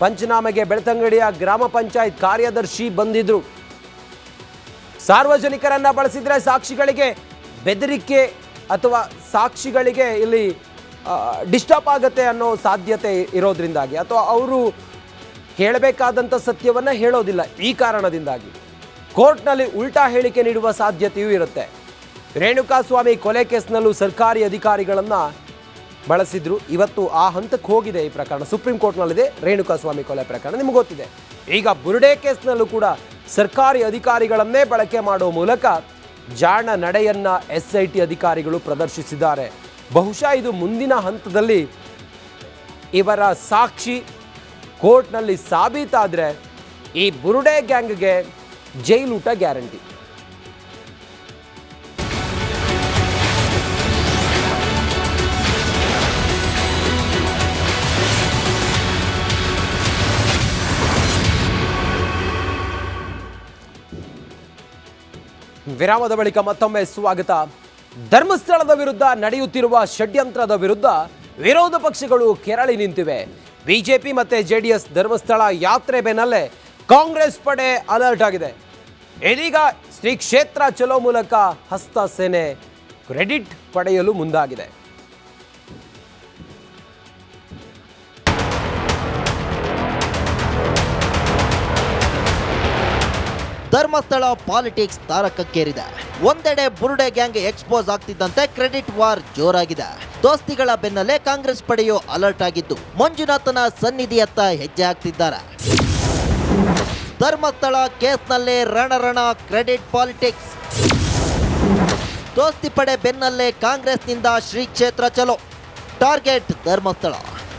ಪಂಚನಾಮೆಗೆ ಬೆಳ್ತಂಗಡಿಯ ಗ್ರಾಮ ಪಂಚಾಯತ್ ಕಾರ್ಯದರ್ಶಿ ಬಂದಿದ್ರು. ಸಾರ್ವಜನಿಕರನ್ನ ಬಳಸಿದ್ರೆ ಸಾಕ್ಷಿಗಳಿಗೆ ಬೆದರಿಕೆ ಅಥವಾ ಸಾಕ್ಷಿಗಳಿಗೆ ಇಲ್ಲಿ ಡಿಸ್ಟರ್ಬ್ ಆಗುತ್ತೆ ಅನ್ನೋ ಸಾಧ್ಯತೆ ಇರೋದ್ರಿಂದಾಗಿ, ಅಥವಾ ಅವರು ಹೇಳಬೇಕಾದಂಥ ಸತ್ಯವನ್ನು ಹೇಳೋದಿಲ್ಲ. ಈ ಕಾರಣದಿಂದಾಗಿ ಕೋರ್ಟ್ನಲ್ಲಿ ಉಲ್ಟಾ ಹೇಳಿಕೆ ನೀಡುವ ಸಾಧ್ಯತೆಯೂ ಇರುತ್ತೆ. ರೇಣುಕಾಸ್ವಾಮಿ ಕೊಲೆ ಕೇಸ್ನಲ್ಲೂ ಸರ್ಕಾರಿ ಅಧಿಕಾರಿಗಳನ್ನು ಬಳಸಿದ್ರು. ಇವತ್ತು ಆ ಹಂತಕ್ಕೆ ಹೋಗಿದೆ ಈ ಪ್ರಕರಣ. ಸುಪ್ರೀಂ ಕೋರ್ಟ್ನಲ್ಲಿದೆ ರೇಣುಕಾಸ್ವಾಮಿ ಕೊಲೆ ಪ್ರಕರಣ, ನಿಮ್ಗೆ ಗೊತ್ತಿದೆ. ಈಗ ಬುರುಡೆ ಕೇಸ್ನಲ್ಲೂ ಕೂಡ ಸರ್ಕಾರಿ ಅಧಿಕಾರಿಗಳನ್ನೇ ಬಳಕೆ ಮಾಡುವ ಮೂಲಕ ಜಾಣ ನಡೆಯನ್ನ SIT ಅಧಿಕಾರಿಗಳು ಪ್ರದರ್ಶಿಸಿದ್ದಾರೆ. ಬಹುಶಃ ಇದು ಮುಂದಿನ ಹಂತದಲ್ಲಿ ಇವರ ಸಾಕ್ಷಿ ಕೋರ್ಟ್ನಲ್ಲಿ ಸಾಬೀತಾದರೆ ಈ ಬುರುಡೆ ಗ್ಯಾಂಗ್ಗೆ ಜೈಲೂಟ ಗ್ಯಾರಂಟಿ. ವಿರಾಮದ ಬಳಿಕ ಮತ್ತೊಮ್ಮೆ ಸ್ವಾಗತ. ಧರ್ಮಸ್ಥಳದ ವಿರುದ್ಧ ನಡೆಯುತ್ತಿರುವ ಷಡ್ಯಂತ್ರದ ವಿರುದ್ಧ ವಿರೋಧ ಪಕ್ಷಗಳು ಕೆರಳಿ ನಿಂತಿವೆ. ಬಿಜೆಪಿ ಮತ್ತು JDS ಧರ್ಮಸ್ಥಳ ಯಾತ್ರೆ ಬೆನ್ನಲ್ಲೇ ಕಾಂಗ್ರೆಸ್ ಪಡೆ ಅಲರ್ಟ್ ಆಗಿದೆ. ಇದೀಗ ಶ್ರೀ ಕ್ಷೇತ್ರ ಚಲೋ ಮೂಲಕ ಹಸ್ತ ಸೇನೆ ಕ್ರೆಡಿಟ್ ಪಡೆಯಲು ಮುಂದಾಗಿದೆ. ಧರ್ಮಸ್ಥಳ ಪಾಲಿಟಿಕ್ಸ್ ತಾರಕಕ್ಕೇರಿದೆ. ಒಂದೆಡೆ ಬುರುಡೆ ಗ್ಯಾಂಗ್ ಎಕ್ಸ್ಪೋಸ್ ಆಗ್ತಿದ್ದಂತೆ ಕ್ರೆಡಿಟ್ ವಾರ್ ಜೋರಾಗಿದೆ. ದೋಸ್ತಿಗಳ ಬೆನ್ನಲ್ಲೇ ಕಾಂಗ್ರೆಸ್ ಪಡೆಯು ಅಲರ್ಟ್ ಆಗಿದ್ದು ಮಂಜುನಾಥನ ಸನ್ನಿಧಿಯತ್ತ ಹೆಜ್ಜೆ ಹಾಕ್ತಿದ್ದಾರೆ. ಧರ್ಮಸ್ಥಳ ಕೇಸ್ನಲ್ಲೇ ರಣರಣ ಕ್ರೆಡಿಟ್ ಪಾಲಿಟಿಕ್ಸ್. ದೋಸ್ತಿ ಪಡೆ ಬೆನ್ನಲ್ಲೇ ಕಾಂಗ್ರೆಸ್ನಿಂದ ಶ್ರೀ ಕ್ಷೇತ್ರ ಚಲೋ. ಟಾರ್ಗೆಟ್ ಧರ್ಮಸ್ಥಳ.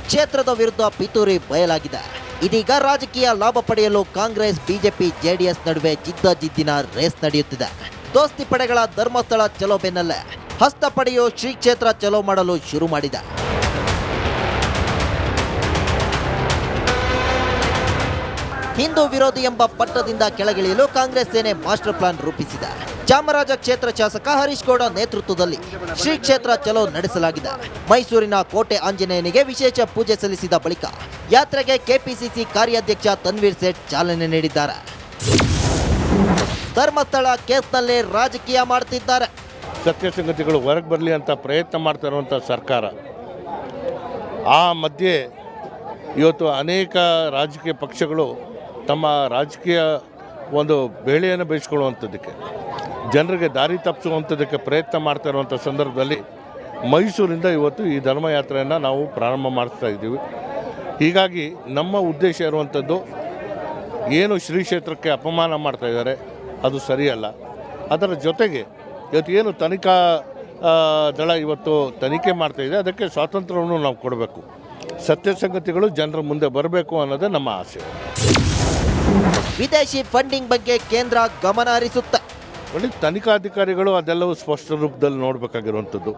ಕ್ಷೇತ್ರದ ವಿರುದ್ಧ ಪಿತೂರಿ ಬಯಲಾಗಿದೆ. ಇದೀಗ ರಾಜಕೀಯ ಲಾಭ ಪಡೆಯಲು ಕಾಂಗ್ರೆಸ್, ಬಿಜೆಪಿ, JDS ನಡುವೆ ಜಿದ್ದಿನ ರೇಸ್ ನಡೆಯುತ್ತಿದೆ. ದೋಸ್ತಿ ಪಡೆಗಳ ಧರ್ಮಸ್ಥಳ ಚಲೋ ಬೆನ್ನಲ್ಲೇ ಹಸ್ತ ಪಡೆಯು ಶ್ರೀ ಕ್ಷೇತ್ರ ಚಲೋ ಮಾಡಲು ಶುರು ಮಾಡಿದೆ. ಹಿಂದೂ ವಿರೋಧಿ ಎಂಬ ಪಟ್ಟದಿಂದ ಕೆಳಗಿಳಿಯಲು ಕಾಂಗ್ರೆಸ್ ಸೇನೆ ಮಾಸ್ಟರ್ ಪ್ಲಾನ್ ರೂಪಿಸಿದೆ. ಚಾಮರಾಜ ಕ್ಷೇತ್ರ ಶಾಸಕ ಹರೀಶ್ ಗೌಡ ನೇತೃತ್ವದಲ್ಲಿ ಶ್ರೀ ಕ್ಷೇತ್ರ ಚಲೋ ನಡೆಸಲಾಗಿದೆ. ಮೈಸೂರಿನ ಕೋಟೆ ಆಂಜನೇಯನಿಗೆ ವಿಶೇಷ ಪೂಜೆ ಸಲ್ಲಿಸಿದ ಬಳಿಕ ಯಾತ್ರೆಗೆ ಕೆಪಿಸಿಸಿ ಕಾರ್ಯಾಧ್ಯಕ್ಷ ತನ್ವೀರ್ ಸೇಠ್ ಚಾಲನೆ ನೀಡಿದ್ದಾರೆ. ಧರ್ಮಸ್ಥಳ ಕೇಸ್ನಲ್ಲೇ ರಾಜಕೀಯ ಮಾಡ್ತಿದ್ದಾರೆ. ಸತ್ಯ ಸಂಗತಿಗಳು ಹೊರಗೆ ಬರಲಿ ಅಂತ ಪ್ರಯತ್ನ ಮಾಡ್ತಾ ಇರುವಂಥ ಸರ್ಕಾರ, ಆ ಮಧ್ಯೆ ಇವತ್ತು ಅನೇಕ ರಾಜಕೀಯ ಪಕ್ಷಗಳು ತಮ್ಮ ರಾಜಕೀಯ ಒಂದು ಬೇಳೆಯನ್ನು ಬೇಯಿಸ್ಕೊಳ್ಳುವಂಥದ್ದಕ್ಕೆ, ಜನರಿಗೆ ದಾರಿ ತಪ್ಪಿಸುವಂಥದ್ದಕ್ಕೆ ಪ್ರಯತ್ನ ಮಾಡ್ತಾ ಇರುವಂಥ ಸಂದರ್ಭದಲ್ಲಿ ಮೈಸೂರಿಂದ ಇವತ್ತು ಈ ಧರ್ಮಯಾತ್ರೆಯನ್ನು ನಾವು ಪ್ರಾರಂಭ ಮಾಡಿಸ್ತಾ ಇದ್ದೀವಿ. ಹೀಗಾಗಿ ನಮ್ಮ ಉದ್ದೇಶ ಇರುವಂಥದ್ದು, ಏನು ಶ್ರೀ ಕ್ಷೇತ್ರಕ್ಕೆ ಅಪಮಾನ ಮಾಡ್ತಾ ಇದ್ದಾರೆ ಅದು ಸರಿಯಲ್ಲ. ಅದರ ಜೊತೆಗೆ ಇವತ್ತು ಏನು ತನಿಖಾ ದಳ ಇವತ್ತು ತನಿಖೆ ಮಾಡ್ತಾಯಿದೆ, ಅದಕ್ಕೆ ಸ್ವಾತಂತ್ರ್ಯವನ್ನು ನಾವು ಕೊಡಬೇಕು. ಸತ್ಯ ಸಂಗತಿಗಳು ಜನರ ಮುಂದೆ ಬರಬೇಕು ಅನ್ನೋದೇ ನಮ್ಮ ಆಸೆ. ವಿದೇಶಿ ಫಂಡಿಂಗ್ ಬಗ್ಗೆ ಕೇಂದ್ರ ಗಮನ ಹರಿಸುತ್ತೆ. ನೋಡಿ, ತನಿಖಾಧಿಕಾರಿಗಳು ಅದೆಲ್ಲವೂ ಸ್ಪಷ್ಟ ರೂಪದಲ್ಲಿ ನೋಡಬೇಕಾಗಿರುವಂಥದ್ದು.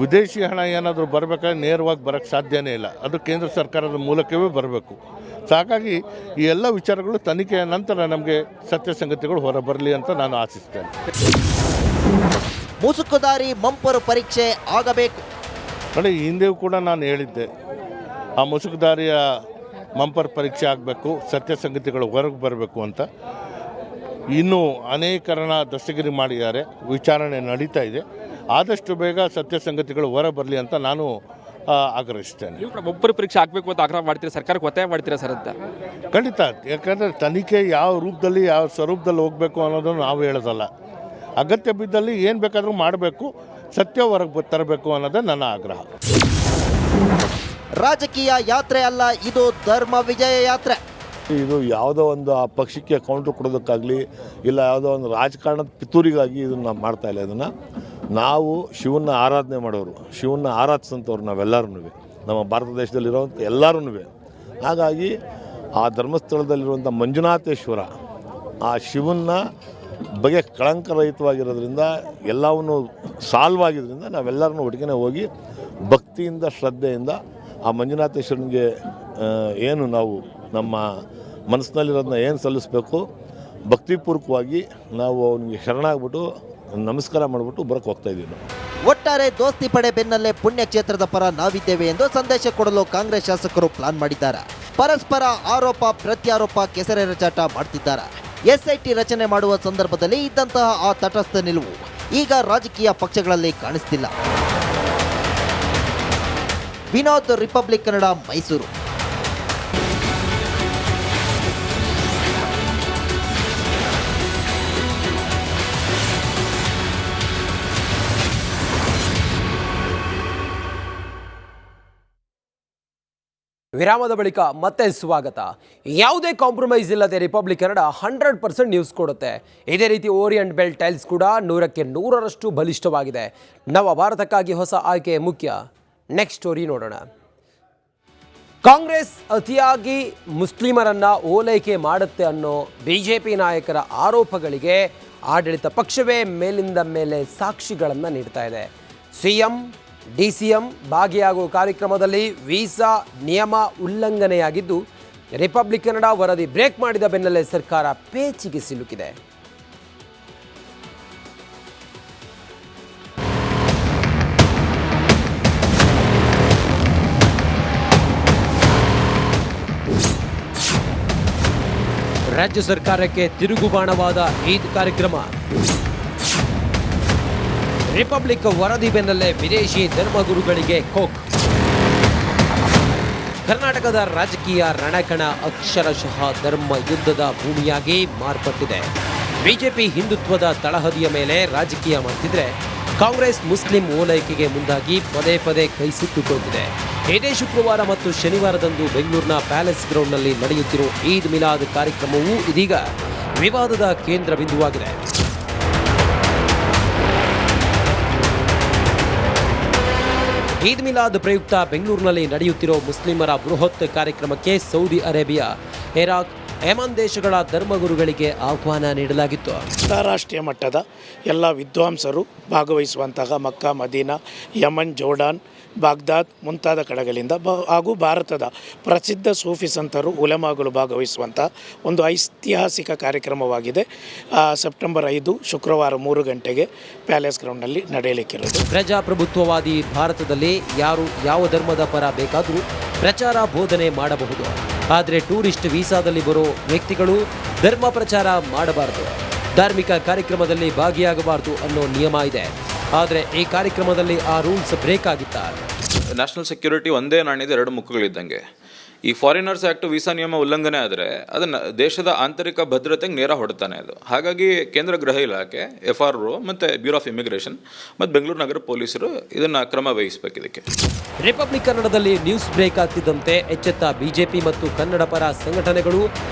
ವಿದೇಶಿ ಹಣ ಏನಾದರೂ ಬರಬೇಕಾದ್ರೆ ನೇರವಾಗಿ ಬರೋಕ್ಕೆ ಸಾಧ್ಯನೇ ಇಲ್ಲ. ಅದು ಕೇಂದ್ರ ಸರ್ಕಾರದ ಮೂಲಕವೇ ಬರಬೇಕು. ಹಾಗಾಗಿ ಈ ಎಲ್ಲ ವಿಚಾರಗಳು ತನಿಖೆಯ ನಂತರ ನಮಗೆ ಸತ್ಯಸಂಗತಿಗಳು ಹೊರಬರಲಿ ಅಂತ ನಾನು ಆಶಿಸ್ತೇನೆ. ಮುಸುಕುದಾರಿ ಮಂಪರು ಪರೀಕ್ಷೆ ಆಗಬೇಕು. ನೋಡಿ, ಹಿಂದೆಯೂ ಕೂಡ ನಾನು ಹೇಳಿದ್ದೆ, ಆ ಮುಸುಕುದಾರಿಯ ಮಂಪರ್ ಪರೀಕ್ಷೆ ಆಗಬೇಕು, ಸತ್ಯಸಂಗತಿಗಳು ಹೊರಗೆ ಬರಬೇಕು ಅಂತ. ಇನ್ನೂ ಅನೇಕರನ್ನ ದಸ್ತಗಿರಿ ಮಾಡಿದ್ದಾರೆ, ವಿಚಾರಣೆ ನಡೀತಾ ಇದೆ. ಆದಷ್ಟು ಬೇಗ ಸತ್ಯಸಂಗತಿಗಳು ಹೊರ ಬರಲಿ ಅಂತ ನಾನು ಆಗ್ರಹಿಸ್ತೇನೆ. ಒಬ್ಬರು ಪರೀಕ್ಷೆ ಆಗಬೇಕು ಅಂತ ಆಗ್ರಹ ಮಾಡ್ತೀರಾ, ಸರ್ಕಾರಕ್ಕೆ ಒತ್ತಾಯ ಮಾಡ್ತೀರಾ ಸರ್ ಅಂತ? ಖಂಡಿತ. ಯಾಕಂದರೆ ತನಿಖೆ ಯಾವ ರೂಪದಲ್ಲಿ ಯಾವ ಸ್ವರೂಪದಲ್ಲಿ ಹೋಗಬೇಕು ಅನ್ನೋದನ್ನು ನಾವು ಹೇಳೋದಲ್ಲ. ಅಗತ್ಯ ಬಿದ್ದಲ್ಲಿ ಏನು ಬೇಕಾದರೂ ಮಾಡಬೇಕು, ಸತ್ಯ ಹೊರಗೆ ತರಬೇಕು ಅನ್ನೋದೇ ನನ್ನ ಆಗ್ರಹ. ರಾಜಕೀಯ ಯಾತ್ರೆ ಅಲ್ಲ, ಇದು ಧರ್ಮ ವಿಜಯ ಯಾತ್ರೆ. ಇದು ಯಾವುದೋ ಒಂದು ಆ ಪಕ್ಷಕ್ಕೆ ಕೌಂಟ್ರ್ ಕೊಡೋದಕ್ಕಾಗಲಿ ಇಲ್ಲ ಯಾವುದೋ ಒಂದು ರಾಜಕಾರಣದ ಪಿತೂರಿಗಾಗಿ ಇದನ್ನು ಮಾಡ್ತಾ ಇಲ್ಲ. ಇದನ್ನು ನಾವು ಶಿವನ ಆರಾಧನೆ ಮಾಡೋರು, ಶಿವನ ಆರಾಧಿಸೋಂಥವ್ರು ನಾವೆಲ್ಲರೂ, ನಮ್ಮ ಭಾರತ ದೇಶದಲ್ಲಿರೋವಂಥ ಎಲ್ಲರೂ. ಹಾಗಾಗಿ ಆ ಧರ್ಮಸ್ಥಳದಲ್ಲಿರುವಂಥ ಮಂಜುನಾಥೇಶ್ವರ ಆ ಶಿವನ ಬಗ್ಗೆ ಕಳಂಕರಹಿತವಾಗಿರೋದ್ರಿಂದ ಎಲ್ಲವನ್ನೂ ಸಾಲ್ವ್ ಆಗಿದ್ದರಿಂದ ನಾವೆಲ್ಲರನ್ನೂ ಒಟ್ಟಿಗೆ ಹೋಗಿ ಭಕ್ತಿಯಿಂದ ಶ್ರದ್ಧೆಯಿಂದ ಆ ಮಂಜುನಾಥೇಶ್ವರನಿಗೆ ಏನು ನಾವು ನಮ್ಮ ಮನಸ್ಸಿನಲ್ಲಿರೋದನ್ನ ಏನು ಸಲ್ಲಿಸಬೇಕು ಭಕ್ತಿಪೂರ್ವಕವಾಗಿ ನಾವು ಅವನಿಗೆ ಶರಣಾಗ್ಬಿಟ್ಟು ನಮಸ್ಕಾರ ಮಾಡಿಬಿಟ್ಟು ಬರೋಕ್ಕೆ ಹೋಗ್ತಾ ಇದ್ದೀವಿ ನಾವು. ಒಟ್ಟಾರೆ ದೋಸ್ತಿ ಪಡೆ ಬೆನ್ನಲ್ಲೇ ಪುಣ್ಯಕ್ಷೇತ್ರದ ಪರ ನಾವಿದ್ದೇವೆ ಎಂದು ಸಂದೇಶ ಕೊಡಲು ಕಾಂಗ್ರೆಸ್ ಶಾಸಕರು ಪ್ಲಾನ್ ಮಾಡಿದ್ದಾರೆ. ಪರಸ್ಪರ ಆರೋಪ ಪ್ರತ್ಯಾರೋಪ ಕೆಸರೆರಚಾಟ ಮಾಡ್ತಿದ್ದಾರೆ. ಎಸ್ಐಟಿ ರಚನೆ ಮಾಡುವ ಸಂದರ್ಭದಲ್ಲಿ ಇದ್ದಂತಹ ಆ ತಟಸ್ಥ ನಿಲುವು ಈಗ ರಾಜಕೀಯ ಪಕ್ಷಗಳಲ್ಲಿ ಕಾಣಿಸ್ತಿಲ್ಲ. ವಿನೋದ್, ರಿಪಬ್ಲಿಕ್ ಕನ್ನಡ, ಮೈಸೂರು. ವಿರಾಮದ ಬಳಿಕ ಮತ್ತೆ ಸ್ವಾಗತ. ಯಾವುದೇ ಕಾಂಪ್ರಮೈಸ್ ಇಲ್ಲದೆ ರಿಪಬ್ಲಿಕ್ ಕನ್ನಡ 100% ನ್ಯೂಸ್ ಕೊಡುತ್ತೆ. ಇದೇ ರೀತಿ ಓರಿಯಂಟ್ ಬೆಲ್ಟ್ ಟೈಲ್ಸ್ ಕೂಡ 100ಕ್ಕೆ 100ರಷ್ಟು ಬಲಿಷ್ಠವಾಗಿದೆ. ನವ ಭಾರತಕ್ಕಾಗಿ ಹೊಸ ಆಯ್ಕೆ ಮುಖ್ಯ. ನೆಕ್ಸ್ಟ್ ಸ್ಟೋರಿ ನೋಡೋಣ. ಕಾಂಗ್ರೆಸ್ ಅತಿಯಾಗಿ ಮುಸ್ಲಿಮರನ್ನ ಓಲೈಕೆ ಮಾಡುತ್ತೆ ಅನ್ನೋ ಬಿಜೆಪಿ ನಾಯಕರ ಆರೋಪಗಳಿಗೆ ಆಡಳಿತ ಪಕ್ಷವೇ ಮೇಲಿಂದ ಮೇಲೆ ಸಾಕ್ಷಿಗಳನ್ನು ನೀಡ್ತಾ ಇದೆ. ಸಿಎಂ ಡಿಸಿಎಂ ಭಾಗಿಯಾಗುವ ಕಾರ್ಯಕ್ರಮದಲ್ಲಿ ವೀಸಾ ನಿಯಮ ಉಲ್ಲಂಘನೆಯಾಗಿದ್ದು ರಿಪಬ್ಲಿಕ್ ಕನ್ನಡ ವರದಿ ಬ್ರೇಕ್ ಮಾಡಿದ ಬೆನ್ನಲ್ಲೇ ಸರ್ಕಾರ ಪೇಚಿಗೆ ಸಿಲುಕಿದೆ. ರಾಜ್ಯ ಸರ್ಕಾರಕ್ಕೆ ತಿರುಗುಬಾಣವಾದ ಈದ್ ಕಾರ್ಯಕ್ರಮ. ರಿಪಬ್ಲಿಕ್ ವರದಿ ಬೆನ್ನಲ್ಲೇ ವಿದೇಶಿ ಧರ್ಮಗುರುಗಳಿಗೆ ಕೋಕ್. ಕರ್ನಾಟಕದ ರಾಜಕೀಯ ರಣಕಣ ಅಕ್ಷರಶಃ ಧರ್ಮ ಯುದ್ಧದ ಭೂಮಿಯಾಗಿ ಮಾರ್ಪಟ್ಟಿದೆ. ಬಿಜೆಪಿ ಹಿಂದುತ್ವದ ತಳಹದಿಯ ಮೇಲೆ ರಾಜಕೀಯ ಮಾಡ್ತಿದ್ರೆ ಕಾಂಗ್ರೆಸ್ ಮುಸ್ಲಿಂ ಓಲೈಕೆಗೆ ಮುಂದಾಗಿ ಪದೇ ಪದೇ ಕೈ ಸುಟ್ಟುಕೊಂಡಿದೆ. ಇದೇ ಶುಕ್ರವಾರ ಮತ್ತು ಶನಿವಾರದಂದು ಬೆಂಗಳೂರಿನ ಪ್ಯಾಲೇಸ್ ಗ್ರೌಂಡ್ನಲ್ಲಿ ನಡೆಯುತ್ತಿರುವ ಈದ್ ಮಿಲಾದ್ ಕಾರ್ಯಕ್ರಮವು ಇದೀಗ ವಿವಾದದ ಕೇಂದ್ರ ಬಿಂದುವಾಗಿದೆ. ಈದ್ ಮಿಲಾದ್ ಪ್ರಯುಕ್ತ ಬೆಂಗಳೂರಿನಲ್ಲಿ ನಡೆಯುತ್ತಿರುವ ಮುಸ್ಲಿಮರ ಬೃಹತ್ ಕಾರ್ಯಕ್ರಮಕ್ಕೆ ಸೌದಿ ಅರೇಬಿಯಾ, ಇರಾಕ್, ಯಮನ್ ದೇಶಗಳ ಧರ್ಮಗುರುಗಳಿಗೆ ಆಹ್ವಾನ ನೀಡಲಾಗಿತ್ತು. ಅಂತಾರಾಷ್ಟ್ರೀಯ ಮಟ್ಟದ ಎಲ್ಲ ವಿದ್ವಾಂಸರು ಭಾಗವಹಿಸುವಂತಹ ಮಕ್ಕಾ, ಮದೀನಾ, ಯಮನ್, ಜೋರ್ಡಾನ್, ಬಾಗ್ದಾದ್ ಮುಂತಾದ ಕಡೆಗಳಿಂದ ಹಾಗೂ ಭಾರತದ ಪ್ರಸಿದ್ಧ ಸೂಫಿ ಸಂತರು, ಉಲಮಾಗಳು ಭಾಗವಹಿಸುವಂಥ ಒಂದು ಐತಿಹಾಸಿಕ ಕಾರ್ಯಕ್ರಮವಾಗಿದೆ. ಸೆಪ್ಟೆಂಬರ್ 5 ಶುಕ್ರವಾರ 3 ಗಂಟೆಗೆ ಪ್ಯಾಲೇಸ್ ಗ್ರೌಂಡ್ನಲ್ಲಿ ನಡೆಯಲಿಕ್ಕಿರೋದು. ಪ್ರಜಾಪ್ರಭುತ್ವವಾದಿ ಭಾರತದಲ್ಲಿ ಯಾರು ಯಾವ ಧರ್ಮದ ಪರ ಬೇಕಾದರೂ ಪ್ರಚಾರ ಬೋಧನೆ ಮಾಡಬಹುದು. ಆದರೆ ಟೂರಿಸ್ಟ್ ವೀಸಾದಲ್ಲಿ ಬರೋ ವ್ಯಕ್ತಿಗಳು ಧರ್ಮ ಪ್ರಚಾರ ಮಾಡಬಾರದು, ಧಾರ್ಮಿಕ ಕಾರ್ಯಕ್ರಮದಲ್ಲಿ ಭಾಗಿಯಾಗಬಾರದು ಅನ್ನೋ ನಿಯಮ ಇದೆ. ಆದರೆ ಈ ಕಾರ್ಯಕ್ರಮದಲ್ಲಿ ಆ ರೂಲ್ಸ್ ಬ್ರೇಕ್ ಆಗಿದ್ದಾರೆ. ನ್ಯಾಷನಲ್ ಸೆಕ್ಯೂರಿಟಿ ಒಂದೇ ನಾಣ್ಯದ ಎರಡು ಮುಖಗಳಿದ್ದಂಗೆ. ಈ ಫಾರಿನರ್ಸ್ ಆ್ಯಕ್ಟ್ ವೀಸಾ ನಿಯಮ ಉಲ್ಲಂಘನೆ ಆದರೆ ಅದನ್ನು ದೇಶದ ಆಂತರಿಕ ಭದ್ರತೆಗೆ ನೇರ ಹೊಡ್ತಾನೆ ಅದು. ಹಾಗಾಗಿ ಕೇಂದ್ರ ಗೃಹ ಇಲಾಖೆ, FRO ಮತ್ತು ಬ್ಯೂರೋ ಆಫ್ ಇಮಿಗ್ರೇಷನ್ ಮತ್ತು ಬೆಂಗಳೂರು ನಗರ ಪೊಲೀಸರು ಇದನ್ನು ಕ್ರಮ ವಹಿಸಬೇಕು. ಇದಕ್ಕೆ ರಿಪಬ್ಲಿಕ್ ಕನ್ನಡದಲ್ಲಿ ನ್ಯೂಸ್ ಬ್ರೇಕ್ ಆಗ್ತಿದ್ದಂತೆ ಎಚ್ಚೆತ್ತ ಬಿಜೆಪಿ ಮತ್ತು ಕನ್ನಡ ಪರ ಸಂಘಟನೆಗಳು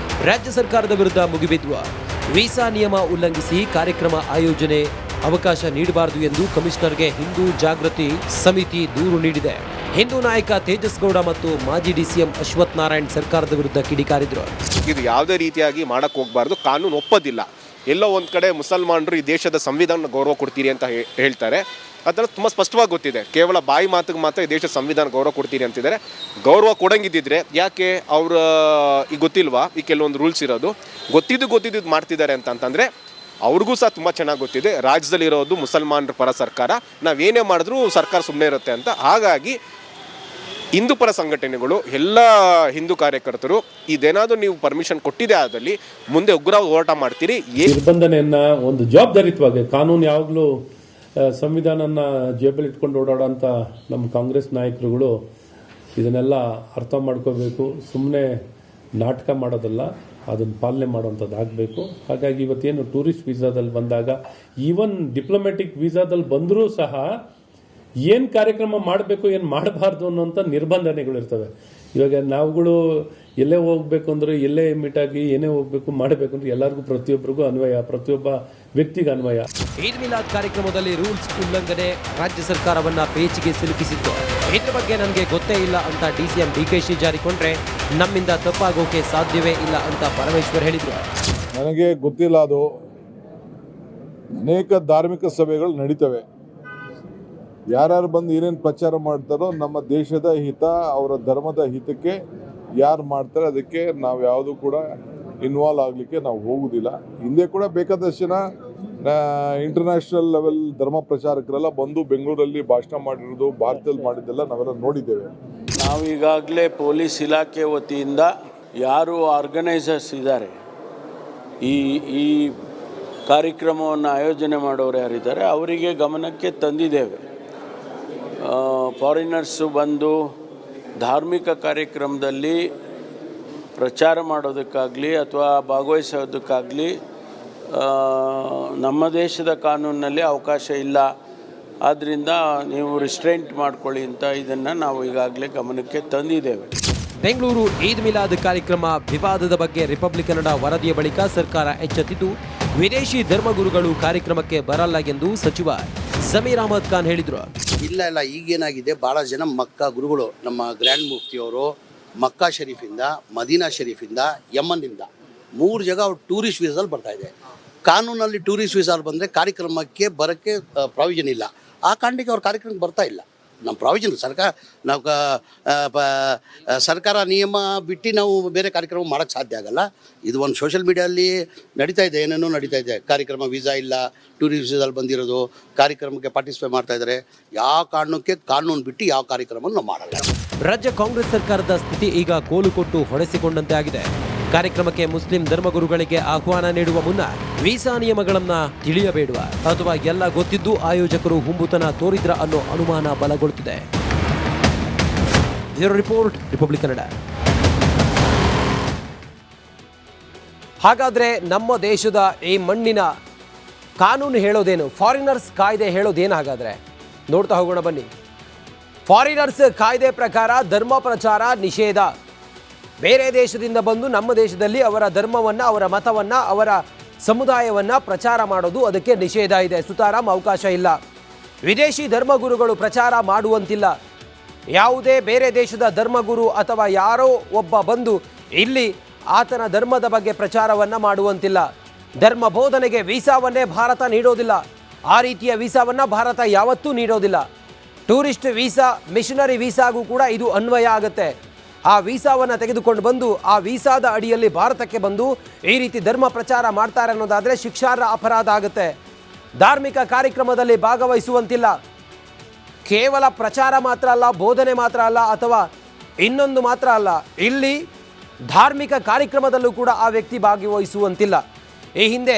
ರಾಜ್ಯ ಸರ್ಕಾರದ ವಿರುದ್ಧ ಮುಗಿಬಿದ್ದುವ. ವೀಸಾ ನಿಯಮ ಉಲ್ಲಂಘಿಸಿ ಕಾರ್ಯಕ್ರಮ ಆಯೋಜನೆ ಅವಕಾಶ ನೀಡಬಾರದು ಎಂದು ಕಮಿಷನರ್ಗೆ ಹಿಂದೂ ಜಾಗೃತಿ ಸಮಿತಿ ದೂರು ನೀಡಿದೆ. ಹಿಂದೂ ನಾಯಕ ತೇಜಸ್ ಗೌಡ ಮತ್ತು ಮಾಜಿ ಡಿಸಿಎಂ ಅಶ್ವಥ್ ನಾರಾಯಣ್ ಸರ್ಕಾರದ ವಿರುದ್ಧ ಕಿಡಿಕಾರಿದ್ರು. ಇದು ಯಾವುದೇ ರೀತಿಯಾಗಿ ಮಾಡಕ್ಕೆ ಹೋಗಬಾರ್ದು, ಕಾನೂನು ಒಪ್ಪೋದಿಲ್ಲ. ಎಲ್ಲೋ ಒಂದು ಕಡೆ ಮುಸಲ್ಮಾನರು ಈ ದೇಶದ ಸಂವಿಧಾನ ಗೌರವ ಕೊಡ್ತೀರಿ ಅಂತ ಹೇಳ್ತಾರೆ. ಅದರ ತುಂಬ ಸ್ಪಷ್ಟವಾಗಿ ಗೊತ್ತಿದೆ, ಕೇವಲ ಬಾಯಿ ಮಾತಿಗೆ ಮಾತ್ರ ಈ ದೇಶದ ಸಂವಿಧಾನ ಗೌರವ ಕೊಡ್ತೀರಿ ಅಂತಿದ್ದಾರೆ. ಗೌರವ ಕೊಡಂಗಿದ್ದಿದ್ರೆ ಯಾಕೆ ಅವ್ರ ಈಗ ಗೊತ್ತಿಲ್ವಾ, ಈ ಕೆಲವೊಂದು ರೂಲ್ಸ್ ಇರೋದು ಗೊತ್ತಿದ್ದು ಮಾಡ್ತಿದ್ದಾರೆ ಅಂತಂದರೆ ಅವ್ರಿಗೂ ಸಹ ತುಂಬ ಚೆನ್ನಾಗಿ ಗೊತ್ತಿದೆ. ರಾಜ್ಯದಲ್ಲಿರೋದು ಮುಸಲ್ಮಾನರ ಪರ ಸರ್ಕಾರ, ನಾವೇನೇ ಮಾಡಿದ್ರೂ ಸರ್ಕಾರ ಸುಮ್ಮನೆ ಇರುತ್ತೆ ಅಂತ. ಹಾಗಾಗಿ ಹಿಂದೂ ಪರ ಸಂಘಟನೆಗಳು, ಎಲ್ಲ ಹಿಂದೂ ಕಾರ್ಯಕರ್ತರು ಇದೇನಾದರೂ ನೀವು ಪರ್ಮಿಷನ್ ಕೊಟ್ಟಿದೆ ಆದಲ್ಲಿ ಮುಂದೆ ಉಗ್ರ ಹೋರಾಟ ಮಾಡ್ತೀರಿ. ನಿರ್ಬಂಧನೆಯನ್ನ ಒಂದು ಜವಾಬ್ದಾರಿತ್ವಾಗಿ, ಕಾನೂನು ಯಾವಾಗಲೂ ಸಂವಿಧಾನನ ಜೇಬಲ್ಲಿ ಇಟ್ಕೊಂಡು ಓಡಾಡೋಂಥ ನಮ್ಮ ಕಾಂಗ್ರೆಸ್ ನಾಯಕರುಗಳು ಇದನ್ನೆಲ್ಲ ಅರ್ಥ ಮಾಡ್ಕೋಬೇಕು. ಸುಮ್ಮನೆ ನಾಟಕ ಮಾಡೋದಲ್ಲ, ಅದನ್ನು ಪಾಲನೆ ಮಾಡುವಂಥದ್ದು ಆಗಬೇಕು. ಹಾಗಾಗಿ ಇವತ್ತೇನು ಟೂರಿಸ್ಟ್ ವೀಸಾದಲ್ಲಿ ಬಂದಾಗ, ಈವನ್ ಡಿಪ್ಲೊಮ್ಯಾಟಿಕ್ ವೀಸಾದಲ್ಲಿ ಬಂದರೂ ಸಹ ಏನು ಕಾರ್ಯಕ್ರಮ ಮಾಡಬೇಕು ಏನು ಮಾಡಬಾರ್ದು ಅನ್ನೋಂಥ ನಿರ್ಬಂಧನೆಗಳಿರ್ತವೆ. ಇವಾಗ ನಾವುಗಳು ಎಲ್ಲೇ ಹೋಗ್ಬೇಕು ಅಂದರೆ, ಎಲ್ಲೇ ಮೀಟಾಗಿ ಏನೇ ಹೋಗ್ಬೇಕು ಮಾಡಬೇಕು ಅಂದರೆ ಎಲ್ಲರಿಗೂ ಪ್ರತಿಯೊಬ್ಬರಿಗೂ ಅನ್ವಯ, ಪ್ರತಿಯೊಬ್ಬ ವ್ಯಕ್ತಿಗೆ ಅನ್ವಯ. ಈದ್ ಮಿಲಾದ್ ಕಾರ್ಯಕ್ರಮದಲ್ಲಿ ರೂಲ್ಸ್ ಉಲ್ಲಂಘನೆ ರಾಜ್ಯ ಸರ್ಕಾರವನ್ನ ಪೇಚಿಗೆ ಸಿಲುಕಿಸಿತ್ತು. ಇದ್ರ ಬಗ್ಗೆ ನನಗೆ ಗೊತ್ತೇ ಇಲ್ಲ ಅಂತ ಡಿಸಿಎಂ ಡಿಕೆಶಿ ಜಾರಿಕೊಂಡ್ರೆ ನಮ್ಮಿಂದ ತಪ್ಪಾಗೋಕೆ ಸಾಧ್ಯವೇ ಇಲ್ಲ ಅಂತ ಪರಮೇಶ್ವರ್ ಹೇಳಿದ್ರು. ನನಗೆ ಗೊತ್ತಿಲ್ಲ, ಅದು ಅನೇಕ ಧಾರ್ಮಿಕ ಸಭೆಗಳು ನಡೀತವೆ. ಯಾರ್ಯಾರು ಬಂದು ಏನೇನು ಪ್ರಚಾರ ಮಾಡ್ತಾರೋ ನಮ್ಮ ದೇಶದ ಹಿತ, ಅವರ ಧರ್ಮದ ಹಿತಕ್ಕೆ ಯಾರು ಮಾಡ್ತಾರೆ ಅದಕ್ಕೆ ನಾವು ಯಾವುದು ಕೂಡ ಇನ್ವಾಲ್ವ್ ಆಗಲಿಕ್ಕೆ ನಾವು ಹೋಗುವುದಿಲ್ಲ. ಹಿಂದೆ ಕೂಡ ಬೇಕಾದಷ್ಟು ಜನ ಇಂಟರ್ನ್ಯಾಷನಲ್ ಲೆವೆಲ್ ಧರ್ಮ ಪ್ರಚಾರಕರೆಲ್ಲ ಬಂದು ಬೆಂಗಳೂರಲ್ಲಿ ಭಾಷಣ ಮಾಡಿರೋದು, ಭಾರತದಲ್ಲಿ ಮಾಡಿದ್ದೆಲ್ಲ ನಾವೆಲ್ಲ ನೋಡಿದ್ದೇವೆ. ನಾವು ಈಗಾಗಲೇ ಪೊಲೀಸ್ ಇಲಾಖೆ ವತಿಯಿಂದ ಯಾರು ಆರ್ಗನೈಸರ್ಸ್ ಇದ್ದಾರೆ, ಈ ಕಾರ್ಯಕ್ರಮವನ್ನು ಆಯೋಜನೆ ಮಾಡೋರು ಯಾರಿದ್ದಾರೆ ಅವರಿಗೆ ಗಮನಕ್ಕೆ ತಂದಿದ್ದೇವೆ. ಫಾರಿನರ್ಸು ಬಂದು ಧಾರ್ಮಿಕ ಕಾರ್ಯಕ್ರಮದಲ್ಲಿ ಪ್ರಚಾರ ಮಾಡೋದಕ್ಕಾಗಲಿ ಅಥವಾ ಭಾಗವಹಿಸೋದಕ್ಕಾಗಲಿ ನಮ್ಮ ದೇಶದ ಕಾನೂನಿನಲ್ಲಿ ಅವಕಾಶ ಇಲ್ಲ. ಆದ್ದರಿಂದ ನೀವು ರಿಸ್ಟ್ರೈಂಟ್ ಮಾಡ್ಕೊಳ್ಳಿ ಅಂತ ಇದನ್ನು ನಾವು ಈಗಾಗಲೇ ಗಮನಕ್ಕೆ ತಂದಿದ್ದೇವೆ. ಬೆಂಗಳೂರು ಈದ್ ಮಿಲಾದ್ ಕಾರ್ಯಕ್ರಮ ವಿವಾದದ ಬಗ್ಗೆ ರಿಪಬ್ಲಿಕ್ ಕನ್ನಡ ವರದಿಯ ಬಳಿಕ ಸರ್ಕಾರ ಎಚ್ಚೆತ್ತಿದ್ದು, ವಿದೇಶಿ ಧರ್ಮಗುರುಗಳು ಕಾರ್ಯಕ್ರಮಕ್ಕೆ ಬರಲ್ಲ ಎಂದು ಸಚಿವ ಸಮೀರ್ ಅಹಮದ್ ಖಾನ್ ಹೇಳಿದರು. ಇಲ್ಲ ಈಗೇನಾಗಿದೆ, ಭಾಳ ಜನ ಮಕ್ಕಾ ಗುರುಗಳು, ನಮ್ಮ ಗ್ರ್ಯಾಂಡ್ ಮುಫ್ತಿಯವರು ಮಕ್ಕಾ ಶರೀಫಿಂದ, ಮದೀನಾ ಶರೀಫಿಂದ, ಯಮನ್ನಿಂದ 3 ಜಾಗ ಅವ್ರು ಟೂರಿಸ್ಟ್ ವೀಸಾದಲ್ಲಿ ಬರ್ತಾಯಿದೆ. ಕಾನೂನಲ್ಲಿ ಟೂರಿಸ್ಟ್ ವೀಸಾಲ್ಲಿ ಬಂದರೆ ಕಾರ್ಯಕ್ರಮಕ್ಕೆ ಬರೋಕ್ಕೆ ಪ್ರಾವಿಷನ್ ಇಲ್ಲ. ಆ ಕಾರಣಕ್ಕೆ ಅವ್ರ ಕಾರ್ಯಕ್ರಮಕ್ಕೆ ಬರ್ತಾ ಇಲ್ಲ. ನಮ್ಮ ಪ್ರಾವಿಷನ್ ಸರ್ಕಾರ ನಿಯಮ ಬಿಟ್ಟು ನಾವು ಬೇರೆ ಕಾರ್ಯಕ್ರಮ ಮಾಡೋಕ್ಕೆ ಸಾಧ್ಯ ಆಗಲ್ಲ. ಇದು ಒಂದು ಸೋಷಿಯಲ್ ಮೀಡಿಯಲ್ಲಿ ನಡೀತಾ ಇದೆ, ಏನೇನೋ ನಡೀತಾ ಇದೆ. ಕಾರ್ಯಕ್ರಮ ವೀಸಾ ಇಲ್ಲ, ಟೂರಿಸ್ಟ್ ವೀಸಾದಲ್ಲಿ ಬಂದಿರೋದು, ಕಾರ್ಯಕ್ರಮಕ್ಕೆ ಪಾರ್ಟಿಸಿಪೇಟ್ ಮಾಡ್ತಾ ಇದ್ದಾರೆ. ಯಾವ ಕಾರಣಕ್ಕೆ ಕಾನೂನು ಬಿಟ್ಟು ಯಾವ ಕಾರ್ಯಕ್ರಮ ನಾವು ಮಾಡಲ್ಲ. ರಾಜ್ಯ ಕಾಂಗ್ರೆಸ್ ಸರ್ಕಾರದ ಸ್ಥಿತಿ ಈಗ ಕೋಲು ಕೊಟ್ಟು ಹೊಡೆಸಿಕೊಂಡಂತೆ ಆಗಿದೆ. ಕಾರ್ಯಕ್ರಮಕ್ಕೆ ಮುಸ್ಲಿಂ ಧರ್ಮಗುರುಗಳಿಗೆ ಆಹ್ವಾನ ನೀಡುವ ಮುನ್ನ ವೀಸಾ ನಿಯಮಗಳನ್ನ ತಿಳಿಯಬೇಡುವ ಅಥವಾ ಎಲ್ಲ ಗೊತ್ತಿದ್ದು ಆಯೋಜಕರು ಹುಂಬುತನ ತೋರಿದ್ರ ಅನ್ನೋ ಅನುಮಾನ ಬಲಗೊಳ್ಳುತ್ತಿದೆ. Report Republic Kannada. ಹಾಗಾದ್ರೆ ನಮ್ಮ ದೇಶದ ಈ ಮಣ್ಣಿನ ಕಾನೂನು ಹೇಳೋದೇನು, ಫಾರಿನರ್ಸ್ ಕಾಯ್ದೆ ಹೇಳೋದೇನು? ಹಾಗಾದ್ರೆ ನೋಡ್ತಾ ಹೋಗೋಣ ಬನ್ನಿ. ಫಾರಿನರ್ಸ್ ಕಾಯ್ದೆ ಪ್ರಕಾರ ಧರ್ಮ ಪ್ರಚಾರ ನಿಷೇಧ. ಬೇರೆ ದೇಶದಿಂದ ಬಂದು ನಮ್ಮ ದೇಶದಲ್ಲಿ ಅವರ ಧರ್ಮವನ್ನು, ಅವರ ಮತವನ್ನು, ಅವರ ಸಮುದಾಯವನ್ನು ಪ್ರಚಾರ ಮಾಡೋದು ಅದಕ್ಕೆ ನಿಷೇಧ ಇದೆ. ಸುತಾರಾಮ್ ಅವಕಾಶ ಇಲ್ಲ. ವಿದೇಶಿ ಧರ್ಮಗುರುಗಳು ಪ್ರಚಾರ ಮಾಡುವಂತಿಲ್ಲ. ಯಾವುದೇ ಬೇರೆ ದೇಶದ ಧರ್ಮಗುರು ಅಥವಾ ಯಾರೋ ಒಬ್ಬ ಬಂದು ಇಲ್ಲಿ ಆತನ ಧರ್ಮದ ಬಗ್ಗೆ ಪ್ರಚಾರವನ್ನು ಮಾಡುವಂತಿಲ್ಲ. ಧರ್ಮ ಬೋಧನೆಗೆ ವೀಸಾವನ್ನೇ ಭಾರತ ನೀಡೋದಿಲ್ಲ. ಆ ರೀತಿಯ ವೀಸಾವನ್ನು ಭಾರತ ಯಾವತ್ತೂ ನೀಡೋದಿಲ್ಲ. ಟೂರಿಸ್ಟ್ ವೀಸಾ, ಮಿಷನರಿ ವೀಸಾಗೂ ಕೂಡ ಇದು ಅನ್ವಯ ಆಗುತ್ತೆ. ಆ ವೀಸಾವನ್ನು ತೆಗೆದುಕೊಂಡು ಬಂದು ಆ ವೀಸಾದ ಅಡಿಯಲ್ಲಿ ಭಾರತಕ್ಕೆ ಬಂದು ಈ ರೀತಿ ಧರ್ಮ ಪ್ರಚಾರ ಮಾಡ್ತಾರೆ ಅನ್ನೋದಾದರೆ ಶಿಕ್ಷಾರ್ಹ ಅಪರಾಧ ಆಗುತ್ತೆ. ಧಾರ್ಮಿಕ ಕಾರ್ಯಕ್ರಮದಲ್ಲಿ ಭಾಗವಹಿಸುವಂತಿಲ್ಲ. ಕೇವಲ ಪ್ರಚಾರ ಮಾತ್ರ ಅಲ್ಲ, ಬೋಧನೆ ಮಾತ್ರ ಅಲ್ಲ, ಅಥವಾ ಇನ್ನೊಂದು ಮಾತ್ರ ಅಲ್ಲ, ಇಲ್ಲಿ ಧಾರ್ಮಿಕ ಕಾರ್ಯಕ್ರಮದಲ್ಲೂ ಕೂಡ ಆ ವ್ಯಕ್ತಿ ಭಾಗವಹಿಸುವಂತಿಲ್ಲ. ಈ ಹಿಂದೆ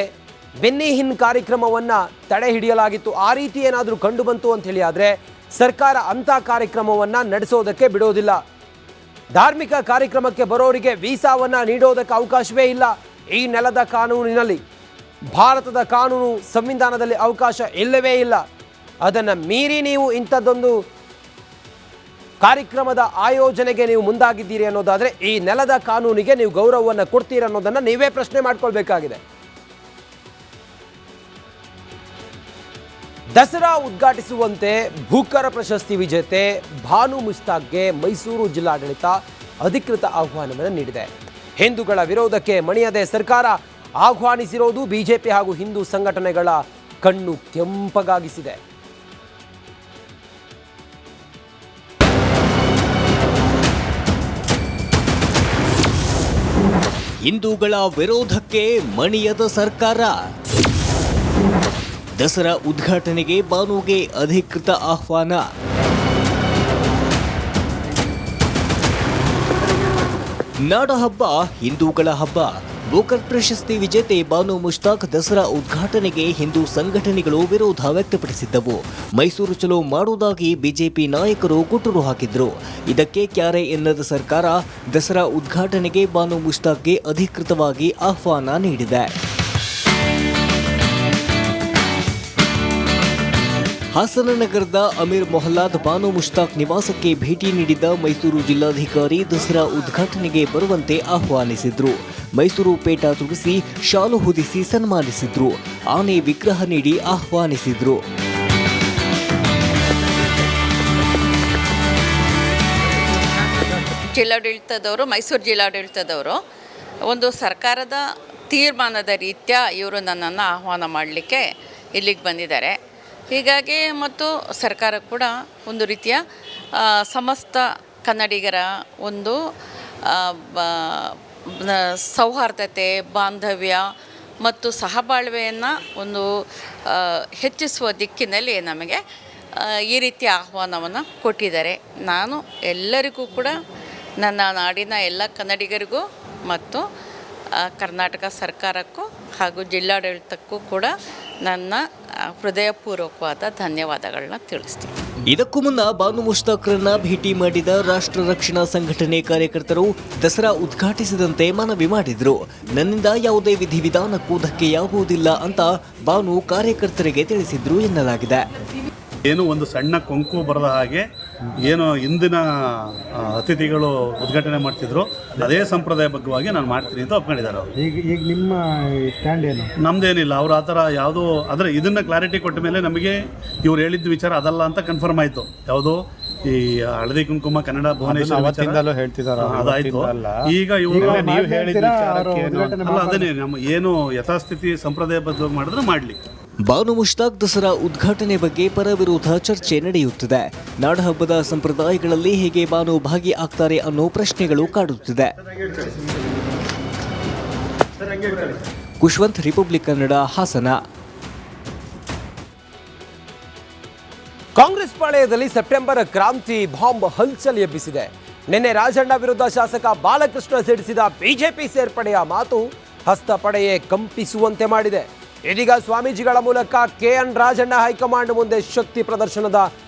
ಬೆನ್ನಿ ಹಿನ್ ಕಾರ್ಯಕ್ರಮವನ್ನು ತಡೆ ಹಿಡಿಯಲಾಗಿತ್ತು. ಆ ರೀತಿ ಏನಾದರೂ ಕಂಡು ಬಂತು ಅಂತ ಹೇಳಿ ಆದರೆ ಸರ್ಕಾರ ಅಂಥ ಕಾರ್ಯಕ್ರಮವನ್ನು ನಡೆಸೋದಕ್ಕೆ ಬಿಡೋದಿಲ್ಲ. ಧಾರ್ಮಿಕ ಕಾರ್ಯಕ್ರಮಕ್ಕೆ ಬರೋರಿಗೆ ವೀಸಾವನ್ನು ನೀಡೋದಕ್ಕೆ ಅವಕಾಶವೇ ಇಲ್ಲ. ಈ ನೆಲದ ಕಾನೂನಿನಲ್ಲಿ, ಭಾರತದ ಕಾನೂನು ಸಂವಿಧಾನದಲ್ಲಿ ಅವಕಾಶ ಇಲ್ಲವೇ ಇಲ್ಲ. ಅದನ್ನು ಮೀರಿ ನೀವು ಇಂಥದ್ದೊಂದು ಕಾರ್ಯಕ್ರಮದ ಆಯೋಜನೆಗೆ ನೀವು ಮುಂದಾಗಿದ್ದೀರಿ ಅನ್ನೋದಾದರೆ ಈ ನೆಲದ ಕಾನೂನಿಗೆ ನೀವು ಗೌರವವನ್ನು ಕೊಡ್ತೀರಿ ಅನ್ನೋದನ್ನು ನೀವೇ ಪ್ರಶ್ನೆ ಮಾಡ್ಕೊಳ್ಬೇಕಾಗಿದೆ. ದಸರಾ ಉದ್ಘಾಟಿಸುವಂತೆ ಭೂಕರ ಪ್ರಶಸ್ತಿ ವಿಜೇತೆ ಭಾನು ಮುಷ್ತಾಕ್ಗೆ ಮೈಸೂರು ಜಿಲ್ಲಾಡಳಿತ ಅಧಿಕೃತ ಆಹ್ವಾನವನ್ನು ನೀಡಿದೆ. ಹಿಂದೂಗಳ ವಿರೋಧಕ್ಕೆ ಮಣಿಯದೆ ಸರ್ಕಾರ ಆಹ್ವಾನಿಸಿರೋದು ಬಿಜೆಪಿ ಹಾಗೂ ಹಿಂದೂ ಸಂಘಟನೆಗಳ ಕಣ್ಣು ಕೆಂಪಗಾಗಿಸಿದೆ. ಹಿಂದೂಗಳ ವಿರೋಧಕ್ಕೆ ಮಣಿಯದ ಸರ್ಕಾರ. ದಸರಾ ಉದ್ಘಾಟನೆಗೆ ಭಾನುಗೆ ಅಧಿಕೃತ ಆಹ್ವಾನ. ನಾಡಹಬ್ಬ ಹಿಂದೂಗಳ ಹಬ್ಬ. ಬೂಕರ್ ಪ್ರಶಸ್ತಿ ವಿಜೇತೆ ಭಾನು ಮುಷ್ತಾಕ್ ದಸರಾ ಉದ್ಘಾಟನೆಗೆ ಹಿಂದೂ ಸಂಘಟನೆಗಳು ವಿರೋಧ ವ್ಯಕ್ತಪಡಿಸಿದ್ದವು. ಮೈಸೂರು ಚಲೋ ಮಾಡುವುದಾಗಿ ಬಿಜೆಪಿ ನಾಯಕರು ಗುಟುರು ಹಾಕಿದ್ರು. ಇದಕ್ಕೆ ಕ್ಯಾರೆ ಎನ್ನದ ಸರ್ಕಾರ ದಸರಾ ಉದ್ಘಾಟನೆಗೆ ಭಾನು ಮುಷ್ತಾಕ್ಗೆ ಅಧಿಕೃತವಾಗಿ ಆಹ್ವಾನ ನೀಡಿದೆ. ಹಾಸನ ನಗರದ ಅಮೀರ್ ಮೊಹಲ್ಲಾದ್ ಭಾನು ಮುಷ್ತಾಕ್ ನಿವಾಸಕ್ಕೆ ಭೇಟಿ ನೀಡಿದ್ದ ಮೈಸೂರು ಜಿಲ್ಲಾಧಿಕಾರಿ ದಸರಾ ಉದ್ಘಾಟನೆಗೆ ಬರುವಂತೆ ಆಹ್ವಾನಿಸಿದ್ರು. ಮೈಸೂರು ಪೇಟ ತುಡಿಸಿ ಶಾಲು ಹೊದಿಸಿ ಸನ್ಮಾನಿಸಿದ್ರು. ಆನೆ ವಿಗ್ರಹ ನೀಡಿ ಆಹ್ವಾನಿಸಿದ್ರು. ಜಿಲ್ಲಾಡಳಿತದವರು, ಮೈಸೂರು ಜಿಲ್ಲಾಡಳಿತದವರು ಒಂದು ಸರ್ಕಾರದ ತೀರ್ಮಾನದ ರೀತ್ಯ ಇವರು ನನ್ನನ್ನು ಆಹ್ವಾನ ಮಾಡಲಿಕ್ಕೆ ಇಲ್ಲಿಗೆ ಬಂದಿದ್ದಾರೆ. ಹೀಗಾಗಿ ಮತ್ತು ಸರ್ಕಾರ ಕೂಡ ಒಂದು ರೀತಿಯ ಸಮಸ್ತ ಕನ್ನಡಿಗರ ಒಂದು ಸೌಹಾರ್ದತೆ, ಬಾಂಧವ್ಯ ಮತ್ತು ಸಹಬಾಳ್ವೆಯನ್ನು ಒಂದು ಹೆಚ್ಚಿಸುವ ದಿಕ್ಕಿನಲ್ಲಿ ನಮಗೆ ಈ ರೀತಿಯ ಆಹ್ವಾನವನ್ನು ಕೊಟ್ಟಿದ್ದಾರೆ. ನಾನು ಎಲ್ಲರಿಗೂ ಕೂಡ, ನನ್ನ ನಾಡಿನ ಎಲ್ಲ ಕನ್ನಡಿಗರಿಗೂ ಮತ್ತು ಕರ್ನಾಟಕ ಸರ್ಕಾರಕ್ಕೂ ಹಾಗೂ ಜಿಲ್ಲಾಡಳಿತಕ್ಕೂ ಕೂಡ ನನ್ನ ಹೃದಯಪೂರ್ವಕವಾದ ಧನ್ಯವಾದಗಳನ್ನ ತಿಳಿಸ್ತೀನಿ. ಇದಕ್ಕೂ ಮುನ್ನ ಭಾನು ಮುಷ್ತಾಕ್ರನ್ನ ಭೇಟಿ ಮಾಡಿದ ರಾಷ್ಟ್ರ ರಕ್ಷಣಾ ಸಂಘಟನೆ ಕಾರ್ಯಕರ್ತರು ದಸರಾ ಉದ್ಘಾಟಿಸಿದಂತೆ ಮನವಿ ಮಾಡಿದ್ರು. ನನ್ನಿಂದ ಯಾವುದೇ ವಿಧಿವಿಧಾನಕ್ಕೂ ಧಕ್ಕೆಯಾಗುವುದಿಲ್ಲ ಅಂತ ಭಾನು ಕಾರ್ಯಕರ್ತರಿಗೆ ತಿಳಿಸಿದ್ರು ಎನ್ನಲಾಗಿದೆ. ಏನು ಒಂದು ಸಣ್ಣ ಕೊಂಕು ಬರದ ಹಾಗೆ ಏನು ಇಂದಿನ ಅತಿಥಿಗಳು ಉದ್ಘಾಟನೆ ಮಾಡ್ತಿದ್ರು ಅದೇ ಸಂಪ್ರದಾಯಬದ್ಧವಾಗಿ ನಾನು ಮಾಡ್ತೀನಿ ಅಂತ ಒಪ್ಕೊಂಡಿದ್ದಾರೆ ಅವರು. ಈಗ ನಿಮ್ಮ ಸ್ಟ್ಯಾಂಡ್ ಏನು? ನಮ್ದೇನಿಲ್ಲ, ಅವ್ರು ಆ ಥರ ಯಾವುದೋ ಆದರೆ ಇದನ್ನ ಕ್ಲಾರಿಟಿ ಕೊಟ್ಟ ಮೇಲೆ ನಮಗೆ ಇವ್ರು ಹೇಳಿದ ವಿಚಾರ ಅದಲ್ಲ ಅಂತ ಕನ್ಫರ್ಮ್ ಆಯಿತು. ಯಾವುದೋ ಈ ಹಳದಿ ಕುಂಕುಮ ಕನ್ನಡ ಭುವನೇಶ್ವರ ಹೇಳ್ತಿದ್ದಾರೆ ಅದಾಯಿತು. ಈಗ ಇವರು ನೀವು ಹೇಳಿದ ಅದನ್ನೇ ನಮ್ಮ ಏನು ಯಥಾಸ್ಥಿತಿ ಸಂಪ್ರದಾಯಬದ್ಧವಾಗಿ ಮಾಡಿದ್ರೆ ಮಾಡಲಿ. ಭಾನು ಮುಷ್ತಾಕ್ ದಸರಾ ಉದ್ಘಾಟನೆ ಬಗ್ಗೆ ಪರ ವಿರೋಧ ಚರ್ಚೆ ನಡೆಯುತ್ತಿದೆ. ನಾಡಹಬ್ಬದ ಸಂಪ್ರದಾಯಗಳಲ್ಲಿ ಹೇಗೆ ಭಾನು ಭಾಗಿ ಆಗ್ತಾರೆ ಅನ್ನೋ ಪ್ರಶ್ನೆಗಳು ಕಾಡುತ್ತಿದೆ. ಕುಶ್ವಂತ್, ರಿಪಬ್ಲಿಕ್ ಕನ್ನಡ, ಹಾಸನ. ಕಾಂಗ್ರೆಸ್ ಪಾಳೆಯದಲ್ಲಿ ಸೆಪ್ಟೆಂಬರ್ ಕ್ರಾಂತಿ ಬಾಂಬ್ ಹಲ್ಚಲ್ ಎಬ್ಬಿಸಿದೆ. ನಿನ್ನೆ ರಾಜಣ್ಣ ವಿರುದ್ಧ ಶಾಸಕ ಬಾಲಕೃಷ್ಣ ಸಿಡಿಸಿದ ಬಿಜೆಪಿ ಸೇರ್ಪಡೆಯ ಮಾತು ಹಸ್ತಪಡೆಯೇ ಕಂಪಿಸುವಂತೆ ಮಾಡಿದೆ. ಇದೀಗ ಸ್ವಾಮೀಜಿಗಳ ಮೂಲಕ ಕೆಎನ್ ರಾಜಣ್ಣ ಹೈಕಮಾಂಡ್ ಮುಂದೆ ಶಕ್ತಿ ಪ್ರದರ್ಶನದ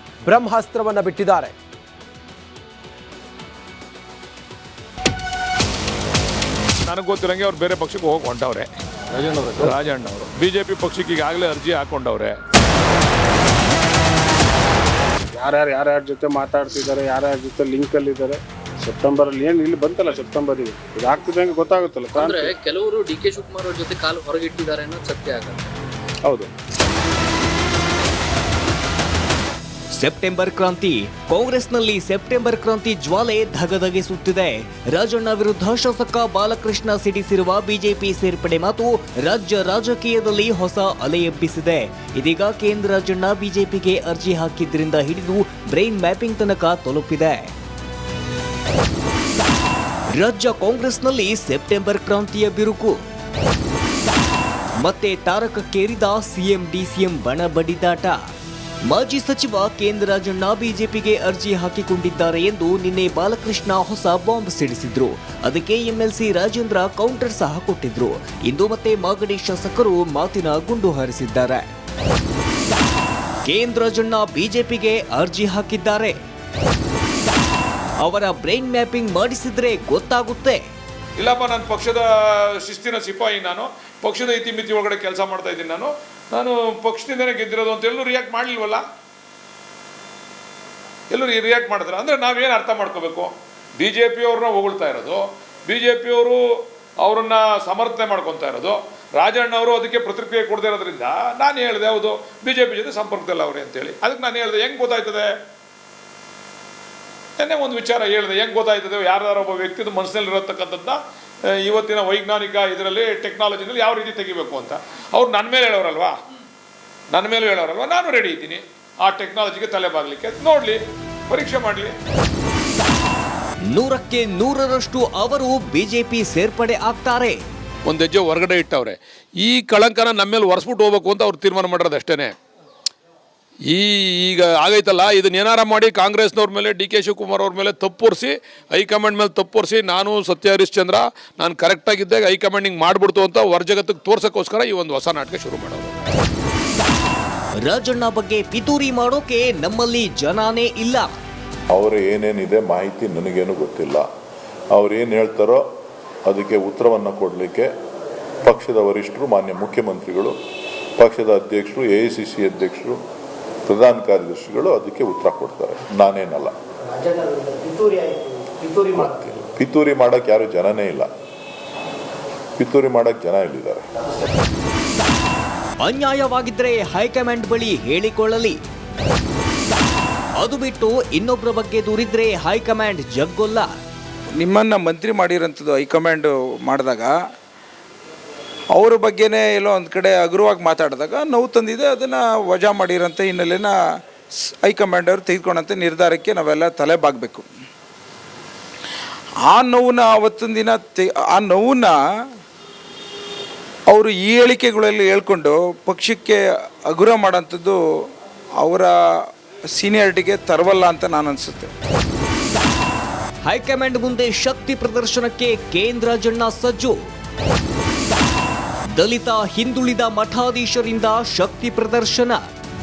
ಬ್ರಹ್ಮಾಸ್ತ್ರವನ್ನು ಬಿಟ್ಟಿದ್ದಾರೆ. ನನಗೆ ಗೊತ್ತಿರಂಗೆ ಅವ್ರು ಬೇರೆ ಪಕ್ಷಕ್ಕೆ ಹೋಗಿ ಹೊಂಟವ್ರೆ. ರಾಜಣ್ಣ ಅವರು ಬಿಜೆಪಿ ಪಕ್ಷಕ್ಕೆ ಈಗಾಗಲೇ ಅರ್ಜಿ ಹಾಕೊಂಡವ್ರೆ. ಯಾರ್ಯಾರ ಜೊತೆ ಮಾತಾಡ್ತಿದ್ದಾರೆ, ಯಾರ್ಯಾರ ಜೊತೆ ಲಿಂಕಲ್ಲಿದ್ದಾರೆ. ಸೆಪ್ಟೆಂಬರಲ್ಲಿ ಏನು ಇಲ್ಲಿ ಬಂತಲ್ಲ, ಸೆಪ್ಟೆಂಬರ್ ಇದು ಆಗ್ತಿದ್ದಂಗೆ ಗೊತ್ತಾಗುತ್ತಲ್ಲ. ಅಂದ್ರೆ ಕೆಲವರು ಡಿ ಕೆ ಶಿವಕುಮಾರ್ ಅವ್ರ ಜೊತೆ ಕಾಲು ಹೊರಗಿಟ್ಟಿದ್ದಾರೆ ಅನ್ನೋದು ಸತ್ಯ ಆಗಲ್ಲ. ಹೌದು. ಸೆಪ್ಟೆಂಬರ್ ಕ್ರಾಂತಿ. ಕಾಂಗ್ರೆಸ್ನಲ್ಲಿ ಸೆಪ್ಟೆಂಬರ್ ಕ್ರಾಂತಿ ಜ್ವಾಲೆ ಧಗಧಗಿಸುತ್ತಿದೆ. ರಾಜಣ್ಣ ವಿರುದ್ಧ ಶಾಸಕ ಬಾಲಕೃಷ್ಣ ಸಿಡಿಸಿರುವ ಬಿಜೆಪಿ ಸೇರ್ಪಡೆ ಮಾತು ರಾಜ್ಯ ರಾಜಕೀಯದಲ್ಲಿ ಹೊಸ ಅಲೆ ಎಬ್ಬಿಸಿದೆ. ಇದೀಗ ಕೆಎನ್ ರಾಜಣ್ಣ ಬಿಜೆಪಿಗೆ ಅರ್ಜಿ ಹಾಕಿದ್ರಿಂದ ಹಿಡಿದು ಬ್ರೈನ್ ಮ್ಯಾಪಿಂಗ್ ತನಕ ತಲುಪಿದೆ. ರಾಜ್ಯ ಕಾಂಗ್ರೆಸ್ನಲ್ಲಿ ಸೆಪ್ಟೆಂಬರ್ ಕ್ರಾಂತಿಯ ಬಿರುಕು. ಮತ್ತೆ ತಾರಕಕ್ಕೇರಿದ ಸಿಎಂ ಡಿಸಿಎಂ ಬಣ ಬಡಿದಾಟ. ಮಾಜಿ ಸಚಿವ ಕೆಎನ್ ರಾಜಣ್ಣ ಬಿಜೆಪಿಗೆ ಅರ್ಜಿ ಹಾಕಿಕೊಂಡಿದ್ದಾರೆ ಎಂದು ನಿನ್ನೆ ಬಾಲಕೃಷ್ಣ ಹೊಸ ಬಾಂಬ್ ಸಿಡಿಸಿದ್ರು. ಅದಕ್ಕೆ ಎಂಎಲ್ಸಿ ರಾಜೇಂದ್ರ ಕೌಂಟರ್ ಸಹ ಕೊಟ್ಟಿದ್ರು. ಇಂದು ಮತ್ತೆ ಮಾಗಡಿ ಶಾಸಕರು ಮಾತಿನ ಗುಂಡು ಹಾರಿಸಿದ್ದಾರೆ. ಕೆಎನ್ ರಾಜಣ್ಣ ಬಿಜೆಪಿಗೆ ಅರ್ಜಿ ಹಾಕಿದ್ದಾರೆ. ಅವರ ಬ್ರೈನ್ ಮ್ಯಾಪಿಂಗ್ ಮಾಡಿಸಿದ್ರೆ ಗೊತ್ತಾಗುತ್ತೆ. ಇಲ್ಲಪ್ಪ, ನನ್ನ ಪಕ್ಷದ ಶಿಸ್ತಿನ ಸಿಪಾಯಿ, ನಾನು ಪಕ್ಷದ ಇತಿಮಿತಿ ಒಳಗಡೆ ಕೆಲಸ ಮಾಡ್ತಾ ಇದ್ದೀನಿ, ನಾನು ಪಕ್ಷದಿಂದನೇ ಗೆದ್ದಿರೋದು ಅಂತ ಎಲ್ಲರೂ ರಿಯಾಕ್ಟ್ ಮಾಡಲಿಲ್ವಲ್ಲ. ಎಲ್ಲರೂ ರಿಯಾಕ್ಟ್ ಮಾಡಿದ್ರೆ ಅಂದರೆ ನಾವೇನು ಅರ್ಥ ಮಾಡ್ಕೋಬೇಕು? ಬಿ ಜೆ ಪಿಯವ್ರನ್ನ ಹೊಗಳ್ತಾ ಇರೋದು, ಬಿ ಜೆ ಪಿಯವರು ಅವರನ್ನು ಸಮರ್ಥನೆ ಮಾಡ್ಕೊತಾ ಇರೋದು, ರಾಜಣ್ಣ ಅವರು ಅದಕ್ಕೆ ಪ್ರತಿಕ್ರಿಯೆ ಕೊಡದೇ ಇರೋದ್ರಿಂದ ನಾನು ಹೇಳಿದೆ ಹೌದು BJP ಜೊತೆ ಸಂಪರ್ಕದಲ್ಲಿ ಅವರೇ ಅಂತೇಳಿ. ಅದಕ್ಕೆ ನಾನು ಹೇಳಿದೆ ಹೆಂಗೆ ಗೊತ್ತಾಯ್ತದೆ, ಎನ್ನೇ ಒಂದು ವಿಚಾರ ಹೇಳಿದೆ, ಹೆಂಗೆ ಗೊತ್ತಾಯ್ತದೆ ಯಾರ್ದಾರ ಒಬ್ಬ ವ್ಯಕ್ತಿದು ಮನಸ್ಸಿನಲ್ಲಿರತಕ್ಕಂಥದ್ದನ್ನ ಇವತ್ತಿನ ವೈಜ್ಞಾನಿಕ ಇದರಲ್ಲಿ ಟೆಕ್ನಾಲಜಿನಲ್ಲಿ ಯಾವ ರೀತಿ ತೆಗಿಬೇಕು ಅಂತ ಅವ್ರು ನನ್ನ ಮೇಲೆ ಹೇಳೋರಲ್ವಾ, ನಾನು ರೆಡಿ ಇದ್ದೀನಿ ಆ ಟೆಕ್ನಾಲಜಿಗೆ ತಲೆ ಬಾಗಲಿಕ್ಕೆ. ನೋಡಲಿ, ಪರೀಕ್ಷೆ ಮಾಡಲಿ. 100ಕ್ಕೆ 100ರಷ್ಟು ಅವರು ಬಿಜೆಪಿ ಸೇರ್ಪಡೆ ಆಗ್ತಾರೆ. ಒಂದು ಹೆಜ್ಜೆ ಹೊರಗಡೆ ಇಟ್ಟವ್ರೆ. ಈ ಕಳಂಕನ ನಮ್ಮ ಮೇಲೆ ಒರೆಸ್ಬಿಟ್ಟು ಹೋಗ್ಬೇಕು ಅಂತ ಅವ್ರು ತೀರ್ಮಾನ ಮಾಡಿರೋದು ಅಷ್ಟೇ. ಈಗ ಆಗೈತಲ್ಲ, ಇದನ್ನ ಏನಾರ ಮಾಡಿ ಕಾಂಗ್ರೆಸ್ನವ್ರ ಮೇಲೆ DK ಶಿವಕುಮಾರ್ ಅವ್ರ ಮೇಲೆ ತಪ್ಪೊರಿಸಿ, ಹೈಕಮಾಂಡ್ ಮೇಲೆ ತಪ್ಪೊರಿಸಿ, ನಾನು ಸತ್ಯ ಹರಿಶ್ಚಂದ್ರ ನಾನು ಕರೆಕ್ಟಾಗಿದ್ದಾಗ ಹೈಕಮಾಂಡ್ ಹಿಂಗೆ ಮಾಡ್ಬಿಡ್ತು ಅಂತ ಹೊರ ಜಗತ್ತಿಗೆ ತೋರ್ಸೋಕ್ಕೋಸ್ಕರ ಈ ಒಂದು ಹೊಸ ನಾಟಕ ಶುರು ಮಾಡೋದು. ರಾಜಣ್ಣ ಬಗ್ಗೆ ಪಿತೂರಿ ಮಾಡೋಕೆ ನಮ್ಮಲ್ಲಿ ಜನಾನೇ ಇಲ್ಲ. ಅವರು ಏನೇನಿದೆ ಮಾಹಿತಿ ನನಗೇನು ಗೊತ್ತಿಲ್ಲ. ಅವ್ರು ಏನು ಹೇಳ್ತಾರೋ ಅದಕ್ಕೆ ಉತ್ತರವನ್ನು ಕೊಡಲಿಕ್ಕೆ ಪಕ್ಷದ ವರಿಷ್ಠರು, ಮಾನ್ಯ ಮುಖ್ಯಮಂತ್ರಿಗಳು, ಪಕ್ಷದ ಅಧ್ಯಕ್ಷರು, AICC ಅಧ್ಯಕ್ಷರು, ಪ್ರಧಾನ ಕಾರ್ಯದರ್ಶಿಗಳು ಅದಕ್ಕೆ ಉತ್ತರ ಕೊಡ್ತಾರೆ, ನಾನೇನಲ್ಲ. ಪಿತೂರಿ ಮಾಡಕ್ಕೆ ಯಾರು ಜನನೇ ಇಲ್ಲ. ಪಿತೂರಿ ಮಾಡಕ್ಕೆ ಜನ ಇಲ್ಲಿದ್ದಾರೆ. ಅನ್ಯಾಯವಾಗಿದ್ರೆ ಹೈಕಮಾಂಡ್ ಬಳಿ ಹೇಳಿಕೊಳ್ಳಲಿ. ಅದು ಬಿಟ್ಟು ಇನ್ನೊಬ್ಬರ ಬಗ್ಗೆ ದೂರಿದ್ರೆ ಹೈಕಮಾಂಡ್ ಜಗ್ಗೊಲ್ಲ. ನಿಮ್ಮನ್ನು ಮಂತ್ರಿ ಮಾಡಿರೋಂಥದ್ದು ಹೈಕಮಾಂಡ್ ಮಾಡಿದಾಗ ಅವ್ರ ಬಗ್ಗೆನೇ ಎಲ್ಲೋ ಒಂದು ಕಡೆ ಹಗುರವಾಗಿ ಮಾತಾಡಿದಾಗ ನೋವು ತಂದಿದೆ. ಅದನ್ನು ವಜಾ ಮಾಡಿರೋಂಥ ಹಿನ್ನೆಲೆನ ಹೈಕಮಾಂಡ್ ಅವರು ತೆಗೆದುಕೊಂಡಂಥ ನಿರ್ಧಾರಕ್ಕೆ ನಾವೆಲ್ಲ ತಲೆ ಬಾಗಬೇಕು. ಆ ನೋವನ್ನ ಅವತ್ತಿನ ದಿನ ಆ ನೋವನ್ನ ಅವರು ಈ ಹೇಳಿಕೆಗಳಲ್ಲಿ ಹೇಳ್ಕೊಂಡು ಪಕ್ಷಕ್ಕೆ ಹಗುರ ಮಾಡೋಂಥದ್ದು ಅವರ ಸೀನಿಯಾರಿಟಿಗೆ ತರವಲ್ಲ ಅಂತ ನಾನು ಅನಿಸುತ್ತೆ. ಹೈಕಮಾಂಡ್ ಮುಂದೆ ಶಕ್ತಿ ಪ್ರದರ್ಶನಕ್ಕೆ ರಾಜಣ್ಣ ಸಜ್ಜು. ದಲಿತ ಹಿಂದುಳಿದ ಮಠಾಧೀಶರಿಂದ ಶಕ್ತಿ ಪ್ರದರ್ಶನ.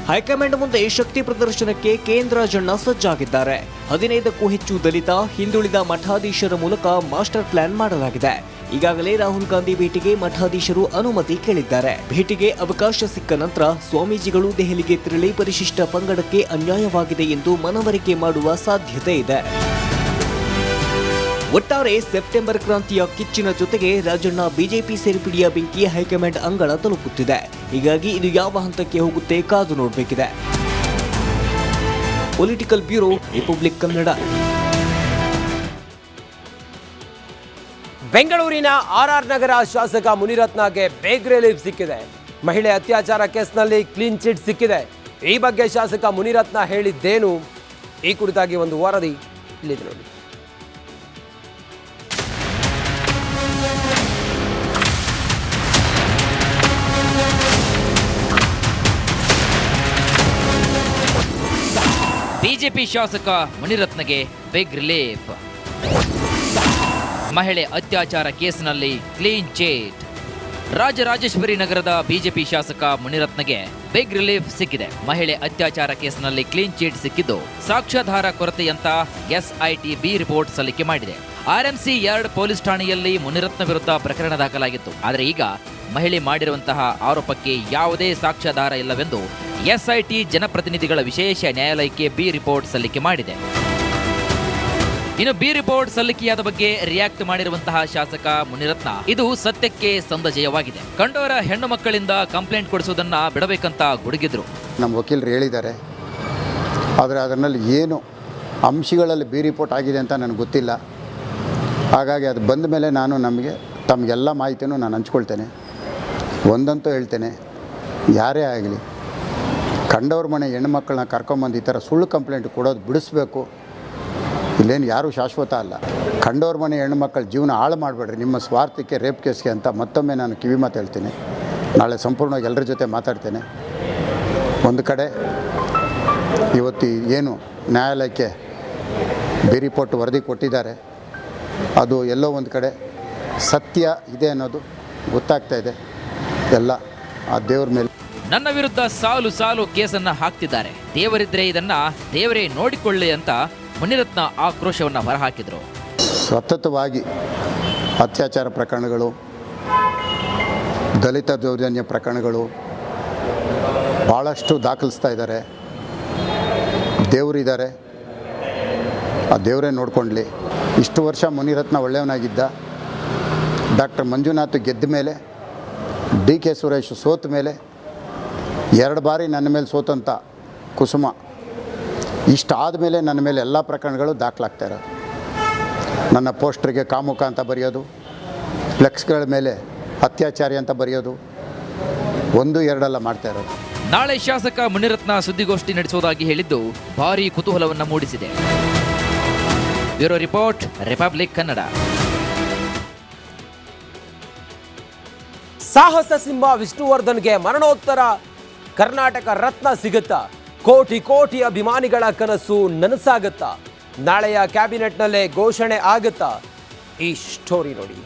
ಹೈಕಮಾಂಡ್ ಮುಂದೆ ಶಕ್ತಿ ಪ್ರದರ್ಶನಕ್ಕೆ ರಾಜಣ್ಣ ಸಜ್ಜಾಗಿದ್ದಾರೆ. 15ಕ್ಕೂ ಹೆಚ್ಚು ದಲಿತ ಹಿಂದುಳಿದ ಮಠಾಧೀಶರ ಮೂಲಕ ಮಾಸ್ಟರ್ ಪ್ಲಾನ್ ಮಾಡಲಾಗಿದೆ. ಈಗಾಗಲೇ ರಾಹುಲ್ ಗಾಂಧಿ ಭೇಟಿಗೆ ಮಠಾಧೀಶರು ಅನುಮತಿ ಕೇಳಿದ್ದಾರೆ. ಭೇಟಿಗೆ ಅವಕಾಶ ಸಿಕ್ಕ ನಂತರ ಸ್ವಾಮೀಜಿಗಳು ದೆಹಲಿಗೆ ತೆರಳಿ ಪರಿಶಿಷ್ಟ ಪಂಗಡಕ್ಕೆ ಅನ್ಯಾಯವಾಗಿದೆ ಎಂದು ಮನವರಿಕೆ ಮಾಡುವ ಸಾಧ್ಯತೆ ಇದೆ. ಒಟ್ಟಾರೆ ಸೆಪ್ಟೆಂಬರ್ ಕ್ರಾಂತಿಯ ಕಿಚ್ಚಿನ ಜೊತೆಗೆ ರಾಜಣ್ಣ ಬಿಜೆಪಿ ಸೇರ್ಪಡೆಯ ಬೆಂಕಿ ಹೈಕಮಾಂಡ್ ಅಂಗಳ ತಲುಪುತ್ತಿದೆ. ಹೀಗಾಗಿ ಇದು ಯಾವ ಹಂತಕ್ಕೆ ಹೋಗುತ್ತೆ ಕಾದು ನೋಡಬೇಕಿದೆ. Political bureau, Republic Kannada. ಬೆಂಗಳೂರಿನ RR ನಗರ ಶಾಸಕ ಮುನಿರತ್ನಗೆ ಬೇಗ್ ರಿಲೀಫ್ ಸಿಕ್ಕಿದೆ. ಮಹಿಳೆ ಅತ್ಯಾಚಾರ ಕೇಸ್ನಲ್ಲಿ ಕ್ಲೀನ್ ಚಿಟ್ ಸಿಕ್ಕಿದೆ. ಈ ಬಗ್ಗೆ ಶಾಸಕ ಮುನಿರತ್ನ ಹೇಳಿದ್ದೇನು, ಈ ಕುರಿತಾಗಿ ಒಂದು ವರದಿ ಇಲ್ಲಿದೆ ನೋಡಿ. ಬಿಜೆಪಿ ಶಾಸಕ ಮುನಿರತ್ನಗೆ ಬಿಗ್ ರಿಲೀಫ್. ಮಹಿಳೆ ಅತ್ಯಾಚಾರ ಕೇಸ್ನಲ್ಲಿ ಕ್ಲೀನ್ ಚಿಟ್. ರಾಜರಾಜೇಶ್ವರಿ ನಗರದ ಬಿಜೆಪಿ ಶಾಸಕ ಮುನಿರತ್ನಗೆ ಬಿಗ್ ರಿಲೀಫ್ ಸಿಕ್ಕಿದೆ. ಮಹಿಳೆ ಅತ್ಯಾಚಾರ ಕೇಸ್ನಲ್ಲಿ ಕ್ಲೀನ್ ಚಿಟ್ ಸಿಕ್ಕಿದ್ದು ಸಾಕ್ಷ್ಯಾಧಾರ ಕೊರತೆಯಂತ SIT B ರಿಪೋರ್ಟ್ ಸಲ್ಲಿಕೆ ಮಾಡಿದೆ. RMC 2 ಪೊಲೀಸ್ ಠಾಣೆಯಲ್ಲಿ ಮುನಿರತ್ನ ವಿರುದ್ಧ ಪ್ರಕರಣ ದಾಖಲಾಗಿತ್ತು. ಆದರೆ ಈಗ ಮಹಿಳೆ ಮಾಡಿರುವಂತಹ ಆರೋಪಕ್ಕೆ ಯಾವುದೇ ಸಾಕ್ಷ್ಯಾಧಾರ ಇಲ್ಲವೆಂದು SIT ಜನಪ್ರತಿನಿಧಿಗಳ ವಿಶೇಷ ನ್ಯಾಯಾಲಯಕ್ಕೆ B ರಿಪೋರ್ಟ್ ಸಲ್ಲಿಕೆ ಮಾಡಿದೆ. ಇನ್ನು B ರಿಪೋರ್ಟ್ ಸಲ್ಲಿಕೆಯಾದ ಬಗ್ಗೆ ರಿಯಾಕ್ಟ್ ಮಾಡಿರುವಂತಹ ಶಾಸಕ ಮುನಿರತ್ನ, ಇದು ಸತ್ಯಕ್ಕೆ ಸಂದ ಜಯವಾಗಿದೆ. ಕಂಡವರ ಹೆಣ್ಣು ಮಕ್ಕಳಿಂದ ಕಂಪ್ಲೇಂಟ್ ಕೊಡಿಸೋದನ್ನ ಬಿಡಬೇಕಂತ ಗುಡುಗಿದ್ರು. ನಮ್ಮ ವಕೀಲರು ಹೇಳಿದ್ದಾರೆ, ಆದರೆ ಅದರಲ್ಲಿ ಏನು ಅಂಶಗಳಲ್ಲಿ B ರಿಪೋರ್ಟ್ ಆಗಿದೆ ಅಂತ ನನಗೆ ಗೊತ್ತಿಲ್ಲ. ಹಾಗಾಗಿ ಅದು ಬಂದ ಮೇಲೆ ನಾನು ತಮಗೆಲ್ಲ ಮಾಹಿತಿನೂ ನಾನು ಹಂಚ್ಕೊಳ್ತೇನೆ. ಒಂದಂತೂ ಹೇಳ್ತೇನೆ, ಯಾರೇ ಆಗಲಿ ಕಂಡವ್ರ ಮನೆ ಹೆಣ್ಮಕ್ಳನ್ನ ಕರ್ಕೊಂಬಂದು ಈ ಥರ ಸುಳ್ಳು ಕಂಪ್ಲೇಂಟ್ ಕೊಡೋದು ಬಿಡಿಸ್ಬೇಕು. ಇಲ್ಲೇನು ಯಾರೂ ಶಾಶ್ವತ ಅಲ್ಲ. ಕಂಡವ್ರ ಮನೆ ಹೆಣ್ಮಕ್ಳ ಜೀವನ ಹಾಳು ಮಾಡಬೇಡ್ರಿ ನಿಮ್ಮ ಸ್ವಾರ್ಥಕ್ಕೆ, ರೇಪ್ ಕೇಸ್ಗೆ ಅಂತ ಮತ್ತೊಮ್ಮೆ ನಾನು ಕಿವಿ ಮಾತು ಹೇಳ್ತೀನಿ. ನಾಳೆ ಸಂಪೂರ್ಣವಾಗಿ ಎಲ್ಲರ ಜೊತೆ ಮಾತಾಡ್ತೇನೆ. ಒಂದು ಕಡೆ ಇವತ್ತು ಏನು ನ್ಯಾಯಾಲಯಕ್ಕೆ B ರಿಪೋರ್ಟ್ ವರದಿ ಕೊಟ್ಟಿದ್ದಾರೆ, ಅದು ಎಲ್ಲೋ ಒಂದು ಕಡೆ ಸತ್ಯ ಇದೆ ಅನ್ನೋದು ಗೊತ್ತಾಗ್ತಾ ಇದೆ. ಎಲ್ಲ ಆ ದೇವ್ರ ಮೇಲೆ. ನನ್ನ ವಿರುದ್ಧ ಸಾಲು ಸಾಲು ಕೇಸನ್ನ ಹಾಕ್ತಿದ್ದಾರೆ, ದೇವರಿದ್ರೆ ಇದನ್ನ ದೇವರೇ ನೋಡಿಕೊಳ್ಳಿ ಅಂತ ಮುನಿರತ್ನ ಆಕ್ರೋಶವನ್ನು ಹೊರಹಾಕಿದರು. ಸತತವಾಗಿ ಅತ್ಯಾಚಾರ ಪ್ರಕರಣಗಳು, ದಲಿತ ದೌರ್ಜನ್ಯ ಪ್ರಕರಣಗಳು ಭಾಳಷ್ಟು ದಾಖಲಿಸ್ತಾ ಇದ್ದಾರೆ. ದೇವರಿದ್ದಾರೆ, ಆ ದೇವರೇ ನೋಡ್ಕೊಳ್ಳಿ. ಇಷ್ಟು ವರ್ಷ ಮುನಿರತ್ನ ಒಳ್ಳೆಯವನಾಗಿದ್ದ. ಡಾಕ್ಟರ್ ಮಂಜುನಾಥ್ ಗೆದ್ದ ಮೇಲೆ DK ಸುರೇಶ್ ಸೋತ ಮೇಲೆ 2 ಬಾರಿ ನನ್ನ ಮೇಲೆ ಸೋತಂಥ ಕುಸುಮ ಇಷ್ಟಾದ ಮೇಲೆ ನನ್ನ ಮೇಲೆ ಎಲ್ಲ ಪ್ರಕರಣಗಳು ದಾಖಲಾಗ್ತಾ ಇರೋದು. ನನ್ನ ಪೋಸ್ಟ್ರಿಗೆ ಕಾಮುಕ ಅಂತ ಬರೆಯೋದು, ಫ್ಲೆಕ್ಸ್ಗಳ ಮೇಲೆ ಅತ್ಯಾಚಾರಿ ಅಂತ ಬರೆಯೋದು, 1-2 ಮಾಡ್ತಾ ಇರೋದು. ನಾಳೆ ಶಾಸಕ ಮುನಿರತ್ನ ಸುದ್ದಿಗೋಷ್ಠಿ ನಡೆಸುವುದಾಗಿ ಹೇಳಿದ್ದು ಭಾರೀ ಕುತೂಹಲವನ್ನು ಮೂಡಿಸಿದೆ. Bureau report, Republic Kannada. ಸಾಹಸ ಸಿಂಹ ವಿಷ್ಣುವರ್ಧನ್ಗೆ ಮರಣೋತ್ತರ ಕರ್ನಾಟಕ ರತ್ನ ಸಿಗುತ್ತಾ? ಕೋಟಿ ಅಭಿಮಾನಿಗಳ ಕನಸು ನನಸಾಗುತ್ತಾ? ನಾಳೆಯ ಕ್ಯಾಬಿನೆಟ್ನಲ್ಲೇ ಘೋಷಣೆ ಆಗುತ್ತಾ? ಈ ಸ್ಟೋರಿ ನೋಡಿ.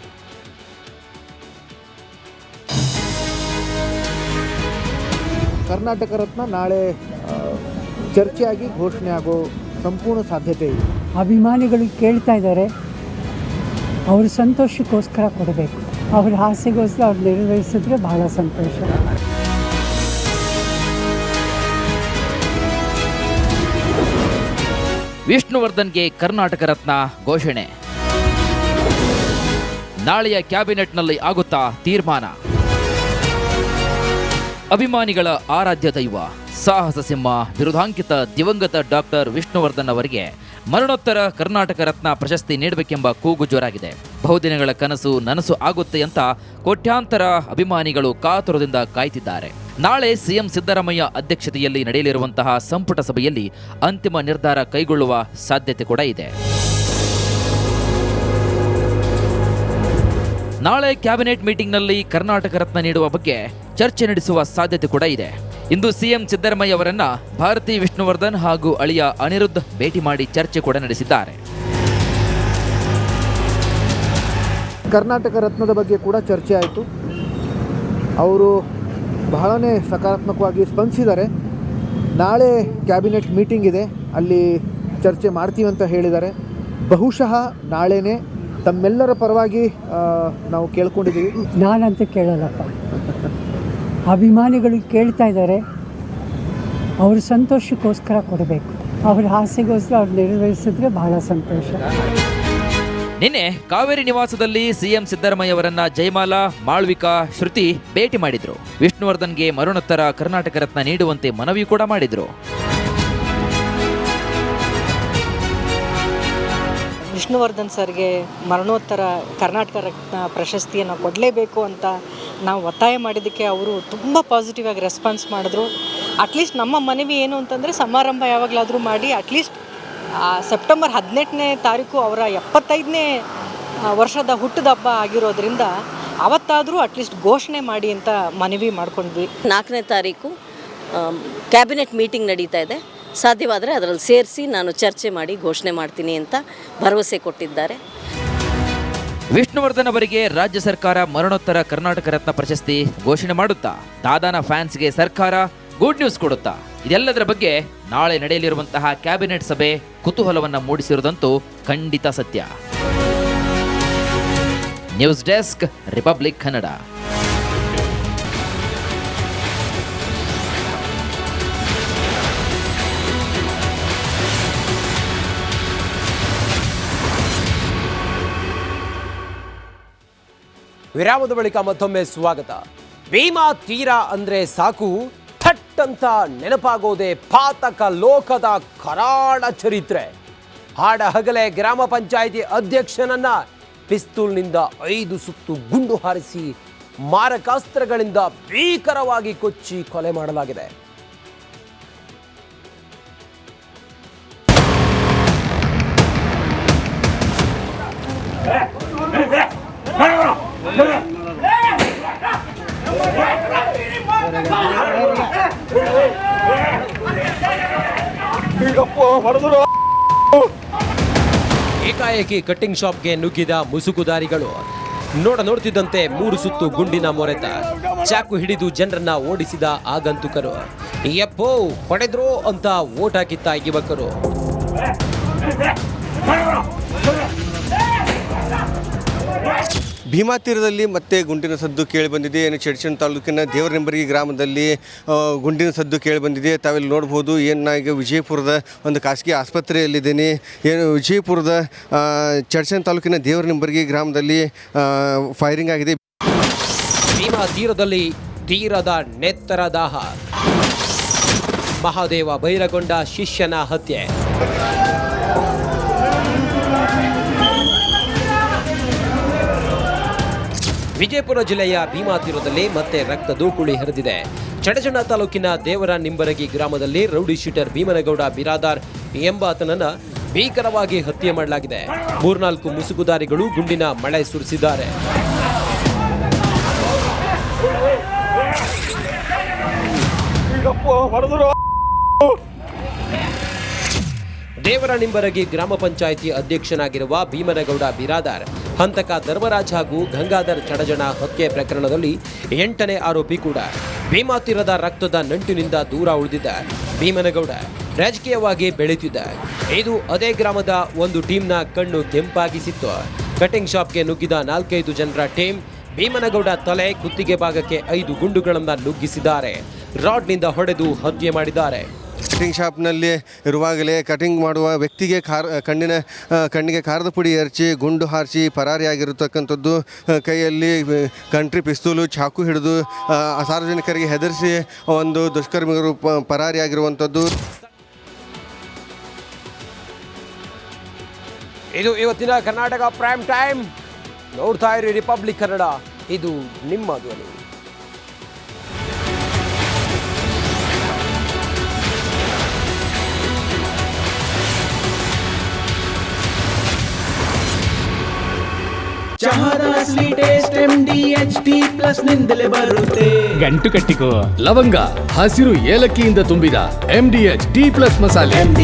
ಕರ್ನಾಟಕ ರತ್ನ ನಾಳೆ ಚರ್ಚೆಯಾಗಿ ಘೋಷಣೆ ಆಗೋ ಸಂಪೂರ್ಣ ಸಾಧ್ಯತೆ ಇದೆ. ಅಭಿಮಾನಿಗಳು ಕೇಳ್ತಾ ಇದ್ದಾರೆ, ಅವ್ರ ಸಂತೋಷಕ್ಕೋಸ್ಕರ ಕೊಡಬೇಕು, ಅವ್ರ ಆಸೆಗೋಸ್ಕರ ಅವ್ರು ನೆರವೇರಿಸಿದ್ರೆ ಬಹಳ ಸಂತೋಷ. ವಿಷ್ಣುವರ್ಧನ್ಗೆ ಕರ್ನಾಟಕ ರತ್ನ ಘೋಷಣೆ. ನಾಳೆಯ ಕ್ಯಾಬಿನೆಟ್ನಲ್ಲಿ ಆಗುತ್ತಾ ತೀರ್ಮಾನ? ಅಭಿಮಾನಿಗಳ ಆರಾಧ್ಯ ದೈವ, ಸಾಹಸ ಸಿಂಹ, ಬಿರುದಾಂಕಿತ ದಿವಂಗತ ಡಾಕ್ಟರ್ ವಿಷ್ಣುವರ್ಧನ್ ಅವರಿಗೆ ಮರಣೋತ್ತರ ಕರ್ನಾಟಕ ರತ್ನ ಪ್ರಶಸ್ತಿ ನೀಡಬೇಕೆಂಬ ಕೂಗು ಜೋರಾಗಿದೆ. ಬಹುದಿನಗಳ ಕನಸು ನನಸು ಆಗುತ್ತೆ ಅಂತ ಕೋಟ್ಯಾಂತರ ಅಭಿಮಾನಿಗಳು ಕಾತುರದಿಂದ ಕಾಯ್ತಿದ್ದಾರೆ. ನಾಳೆ ಸಿಎಂ ಸಿದ್ದರಾಮಯ್ಯ ಅಧ್ಯಕ್ಷತೆಯಲ್ಲಿ ನಡೆಯಲಿರುವಂತಹ ಸಂಪುಟ ಸಭೆಯಲ್ಲಿ ಅಂತಿಮ ನಿರ್ಧಾರ ಕೈಗೊಳ್ಳುವ ಸಾಧ್ಯತೆ ಕೂಡ ಇದೆ. ನಾಳೆ ಕ್ಯಾಬಿನೆಟ್ ಮೀಟಿಂಗ್ನಲ್ಲಿ ಕರ್ನಾಟಕ ರತ್ನ ನೀಡುವ ಬಗ್ಗೆ ಚರ್ಚೆ ನಡೆಸುವ ಸಾಧ್ಯತೆ ಕೂಡ ಇದೆ. ಇಂದು ಸಿಎಂ ಸಿದ್ದರಾಮಯ್ಯ ಅವರನ್ನ ಭಾರತಿ ವಿಷ್ಣುವರ್ಧನ್ ಹಾಗೂ ಅಳಿಯ ಅನಿರುದ್ಧ್ ಭೇಟಿ ಮಾಡಿ ಚರ್ಚೆ ಕೂಡ ನಡೆಸಿದ್ದಾರೆ. ಕರ್ನಾಟಕ ರತ್ನದ ಬಗ್ಗೆ ಕೂಡ ಚರ್ಚೆ ಆಯಿತು. ಅವರು ಬಹಳನೇ ಸಕಾರಾತ್ಮಕವಾಗಿ ಸ್ಪಂದಿಸಿದ್ದಾರೆ. ನಾಳೆ ಕ್ಯಾಬಿನೆಟ್ ಮೀಟಿಂಗ್ ಇದೆ, ಅಲ್ಲಿ ಚರ್ಚೆ ಮಾಡ್ತೀವಿ ಅಂತ ಹೇಳಿದ್ದಾರೆ. ಬಹುಶಃ ನಾಳೆನೇ ತಮ್ಮೆಲ್ಲರ ಪರವಾಗಿ ನಾವು ಕೇಳ್ಕೊಂಡಿದ್ದೀವಿ. ನಾನಂತೂ ಕೇಳಲ್ಲಪ್ಪ, ಅಭಿಮಾನಿಗಳು ಕೇಳ್ತಾ ಇದ್ದಾರೆ, ಅವ್ರ ಸಂತೋಷಕ್ಕೋಸ್ಕರ ಕೊಡಬೇಕು, ಅವ್ರ ಆಸೆಗೋಸ್ಕರ ಅವ್ರು ನೆರವೇರಿಸಿದ್ರೆ ಬಹಳ ಸಂತೋಷ. ನಿನ್ನೆ ಕಾವೇರಿ ನಿವಾಸದಲ್ಲಿ ಸಿಎಂ ಸಿದ್ದರಾಮಯ್ಯ ಅವರನ್ನ ಜಯಮಾಲಾ, ಮಾಳ್ವಿಕಾ, ಶ್ರುತಿ ಭೇಟಿ ಮಾಡಿದ್ರು. ವಿಷ್ಣುವರ್ಧನ್ಗೆ ಮರಣೋತ್ತರ ಕರ್ನಾಟಕ ರತ್ನ ನೀಡುವಂತೆ ಮನವಿ ಕೂಡ ಮಾಡಿದ್ರು. ವಿಷ್ಣುವರ್ಧನ್ ಸರ್ಗೆ ಮರಣೋತ್ತರ ಕರ್ನಾಟಕ ರತ್ನ ಪ್ರಶಸ್ತಿಯನ್ನು ಕೊಡಲೇಬೇಕು ಅಂತ ನಾವು ಒತ್ತಾಯ ಮಾಡಿದ್ದಕ್ಕೆ ಅವರು ತುಂಬ ಪಾಸಿಟಿವ್ ಆಗಿ ರೆಸ್ಪಾನ್ಸ್ ಮಾಡಿದ್ರು. ಅಟ್ಲೀಸ್ಟ್ ನಮ್ಮ ಮನವಿ ಏನು ಅಂತಂದರೆ, ಸಮಾರಂಭ ಯಾವಾಗಲಾದರೂ ಮಾಡಿ ಅಟ್ಲೀಸ್ಟ್ ಸೆಪ್ಟೆಂಬರ್ 18ನೇ ತಾರೀಕು ಅವರ 75ನೇ ವರ್ಷದ ಹುಟ್ಟದ ಹಬ್ಬ ಆಗಿರೋದ್ರಿಂದ ಅವತ್ತಾದರೂ ಅಟ್ಲೀಸ್ಟ್ ಘೋಷಣೆ ಮಾಡಿ ಅಂತ ಮನವಿ ಮಾಡ್ಕೊಂಡ್ವಿ. 4ನೇ ತಾರೀಕು ಕ್ಯಾಬಿನೆಟ್ ಮೀಟಿಂಗ್ ನಡೀತಾ ಇದೆ. ಸಾಧ್ಯವಾದರೆ ಅದರಲ್ಲಿ ಸೇರಿಸಿ ನಾನು ಚರ್ಚೆ ಮಾಡಿ ಘೋಷಣೆ ಮಾಡ್ತೀನಿ ಅಂತ ಭರವಸೆ ಕೊಟ್ಟಿದ್ದಾರೆ. ವಿಷ್ಣುವರ್ಧನ್ ಅವರಿಗೆ ರಾಜ್ಯ ಸರ್ಕಾರ ಮರಣೋತ್ತರ ಕರ್ನಾಟಕ ರತ್ನ ಪ್ರಶಸ್ತಿ ಘೋಷಣೆ ಮಾಡುತ್ತಾ? ದಾದಾನ ಫ್ಯಾನ್ಸ್ಗೆ ಸರ್ಕಾರ ಗುಡ್ ನ್ಯೂಸ್ ಕೊಡುತ್ತಾ? ಇದೆಲ್ಲದರ ಬಗ್ಗೆ ನಾಳೆ ನಡೆಯಲಿರುವಂತಹ ಕ್ಯಾಬಿನೆಟ್ ಸಭೆ ಕುತೂಹಲವನ್ನು ಮೂಡಿಸಿರುವುದಂತೂ ಖಂಡಿತ ಸತ್ಯ. News desk, republic Kannada. ವಿರಾಮದ ಬಳಿಕ ಮತ್ತೊಮ್ಮೆ ಸ್ವಾಗತ. ಭೀಮಾ ತೀರ ಅಂದ್ರೆ ಸಾಕು, ಥಟ್ ಅಂತ ನೆನಪಾಗೋದೆ ಪಾತಕ ಲೋಕದ ಕರಾಳ ಚರಿತ್ರೆ. ಹಾಡ ಹಗಲೇ ಗ್ರಾಮ ಪಂಚಾಯಿತಿ ಅಧ್ಯಕ್ಷನನ್ನ ಪಿಸ್ತೂಲ್ನಿಂದ 5 ಸುತ್ತು ಗುಂಡು ಹಾರಿಸಿ ಮಾರಕಾಸ್ತ್ರಗಳಿಂದ ಭೀಕರವಾಗಿ ಕೊಚ್ಚಿ ಕೊಲೆ ಮಾಡಲಾಗಿದೆ. ಏಕಾಏಕಿ ಕಟ್ಟಿಂಗ್ ಶಾಪ್ಗೆ ನುಗ್ಗಿದ ಮುಸುಕುದಾರಿಗಳು ನೋಡ್ತಿದ್ದಂತೆ 3 ಸುತ್ತು ಗುಂಡಿನ ಮೊರೆತ, ಚಾಕು ಹಿಡಿದು ಜನರನ್ನ ಓಡಿಸಿದ ಆಗಂತುಕರು, ಯಪ್ಪೋ ಪಡೆದ್ರು ಅಂತ ಓಟ್ ಹಾಕಿತ್ತ ಯುವಕರು. ಭೀಮಾ ತೀರದಲ್ಲಿ ಮತ್ತೆ ಗುಂಡಿನ ಸದ್ದು ಕೇಳಿಬಂದಿದೆ. ಏನು ಚಡ್ಚನ್ ತಾಲೂಕಿನ ದೇವರನೆಂಬರ್ಗಿ ಗ್ರಾಮದಲ್ಲಿ ಗುಂಡಿನ ಸದ್ದು ಕೇಳಿಬಂದಿದೆ. ತಾವೆಲ್ಲಿ ನೋಡ್ಬೋದು. ಏನು ಈಗ ವಿಜಯಪುರದ ಒಂದು ಖಾಸಗಿ ಆಸ್ಪತ್ರೆಯಲ್ಲಿದ್ದೀನಿ. ಏನು ವಿಜಯಪುರದ ಚಡ್ಚನ್ ತಾಲೂಕಿನ ದೇವರನೆಂಬರ್ಗಿ ಗ್ರಾಮದಲ್ಲಿ ಫೈರಿಂಗ್ ಆಗಿದೆ. ಭೀಮಾ ತೀರದಲ್ಲಿ ತೀರದ ನೆತ್ತರ ದಾಹ. ಮಹಾದೇವ ಬೈರಗೊಂಡ ಶಿಷ್ಯನ ಹತ್ಯೆ. ವಿಜಯಪುರ ಜಿಲ್ಲೆಯ ಭೀಮಾ ತೀರದಲ್ಲಿ ಮತ್ತೆ ರಕ್ತ ದೂಕುಳಿ ಹರಿದಿದೆ. ಚಡಚಣ ತಾಲೂಕಿನ ದೇವರ ನಿಂಬರಗಿ ಗ್ರಾಮದಲ್ಲಿ ರೌಡಿ ಶೀಟರ್ ಭೀಮನಗೌಡ ಬಿರಾದಾರ್ ಎಂಬಾತನನ್ನ ಭೀಕರವಾಗಿ ಹತ್ಯೆ ಮಾಡಲಾಗಿದೆ. 3-4 ಮುಸುಗುದಾರಿಗಳು ಗುಂಡಿನ ಮಳೆ ಸುರಿಸಿದ್ದಾರೆ. ದೇವರ ನಿಂಬರಗಿ ಗ್ರಾಮ ಪಂಚಾಯಿತಿ ಅಧ್ಯಕ್ಷನಾಗಿರುವ ಭೀಮನಗೌಡ ಬಿರಾದಾರ್ ಹಂತಕ ಧರ್ಮರಾಜ್ ಹಾಗೂ ಗಂಗಾಧರ್ ಚಡಜಣ ಹತ್ಯೆ ಪ್ರಕರಣದಲ್ಲಿ 8ನೇ ಆರೋಪಿ ಕೂಡ. ಭೀಮಾ ತೀರದ ರಕ್ತದ ನಂಟಿನಿಂದ ದೂರ ಉಳಿದಿದ್ದ ಭೀಮನಗೌಡ ರಾಜಕೀಯವಾಗಿ ಬೆಳೆಯುತ್ತಿದ್ದ. ಇದು ಅದೇ ಗ್ರಾಮದ ಒಂದು ಟೀಮ್ನ ಕಣ್ಣು ಕೆಂಪಾಗಿಸಿತ್ತು. ಕಟಿಂಗ್ ಶಾಪ್ಗೆ ನುಗ್ಗಿದ 4-5 ಜನರ ಟೀಮ್ ಭೀಮನಗೌಡ ತಲೆ, ಕುತ್ತಿಗೆ ಭಾಗಕ್ಕೆ 5 ಗುಂಡುಗಳನ್ನು ನುಗ್ಗಿಸಿದ್ದಾರೆ. ರಾಡ್ನಿಂದ ಹೊಡೆದು ಹತ್ಯೆ ಮಾಡಿದ್ದಾರೆ. ಕಟಿಂಗ್ ಶಾಪ್ನಲ್ಲಿ ಇರುವಾಗಲೇ ಕಟಿಂಗ್ ಮಾಡುವ ವ್ಯಕ್ತಿಗೆ ಕಣ್ಣಿಗೆ ಖಾರದ ಪುಡಿ ಎರಚಿ ಗುಂಡು ಹಾರಿಸಿ ಪರಾರಿಯಾಗಿರತಕ್ಕಂಥದ್ದು. ಕೈಯಲ್ಲಿ ಕಂಟ್ರಿ ಪಿಸ್ತೂಲು, ಚಾಕು ಹಿಡಿದು ಸಾರ್ವಜನಿಕರಿಗೆ ಹೆದರಿಸಿ ಒಂದು ದುಷ್ಕರ್ಮಿಗಳು ಪರಾರಿಯಾಗಿರುವಂಥದ್ದು. ಇದು ಇವತ್ತಿನ ಕರ್ನಾಟಕ ಪ್ರೈಮ್ ಟೈಮ್. ನೋಡ್ತಾ ಇರಿ ರಿಪಬ್ಲಿಕ್ ಕನ್ನಡ, ಇದು ನಿಮ್ಮ ಧ್ವನಿ. ಚಹಾದ ಅಸಲಿ ಟೇಸ್ಟ್ MDHT+ ನಿಂದಲೇ ಬರುತ್ತೆ. ಗಂಟು ಕಟ್ಟಿಕೋ ಲವಂಗ, ಹಸಿರು ಏಲಕ್ಕಿಯಿಂದ ತುಂಬಿದ MDHT+ ಮಸಾಲೆ.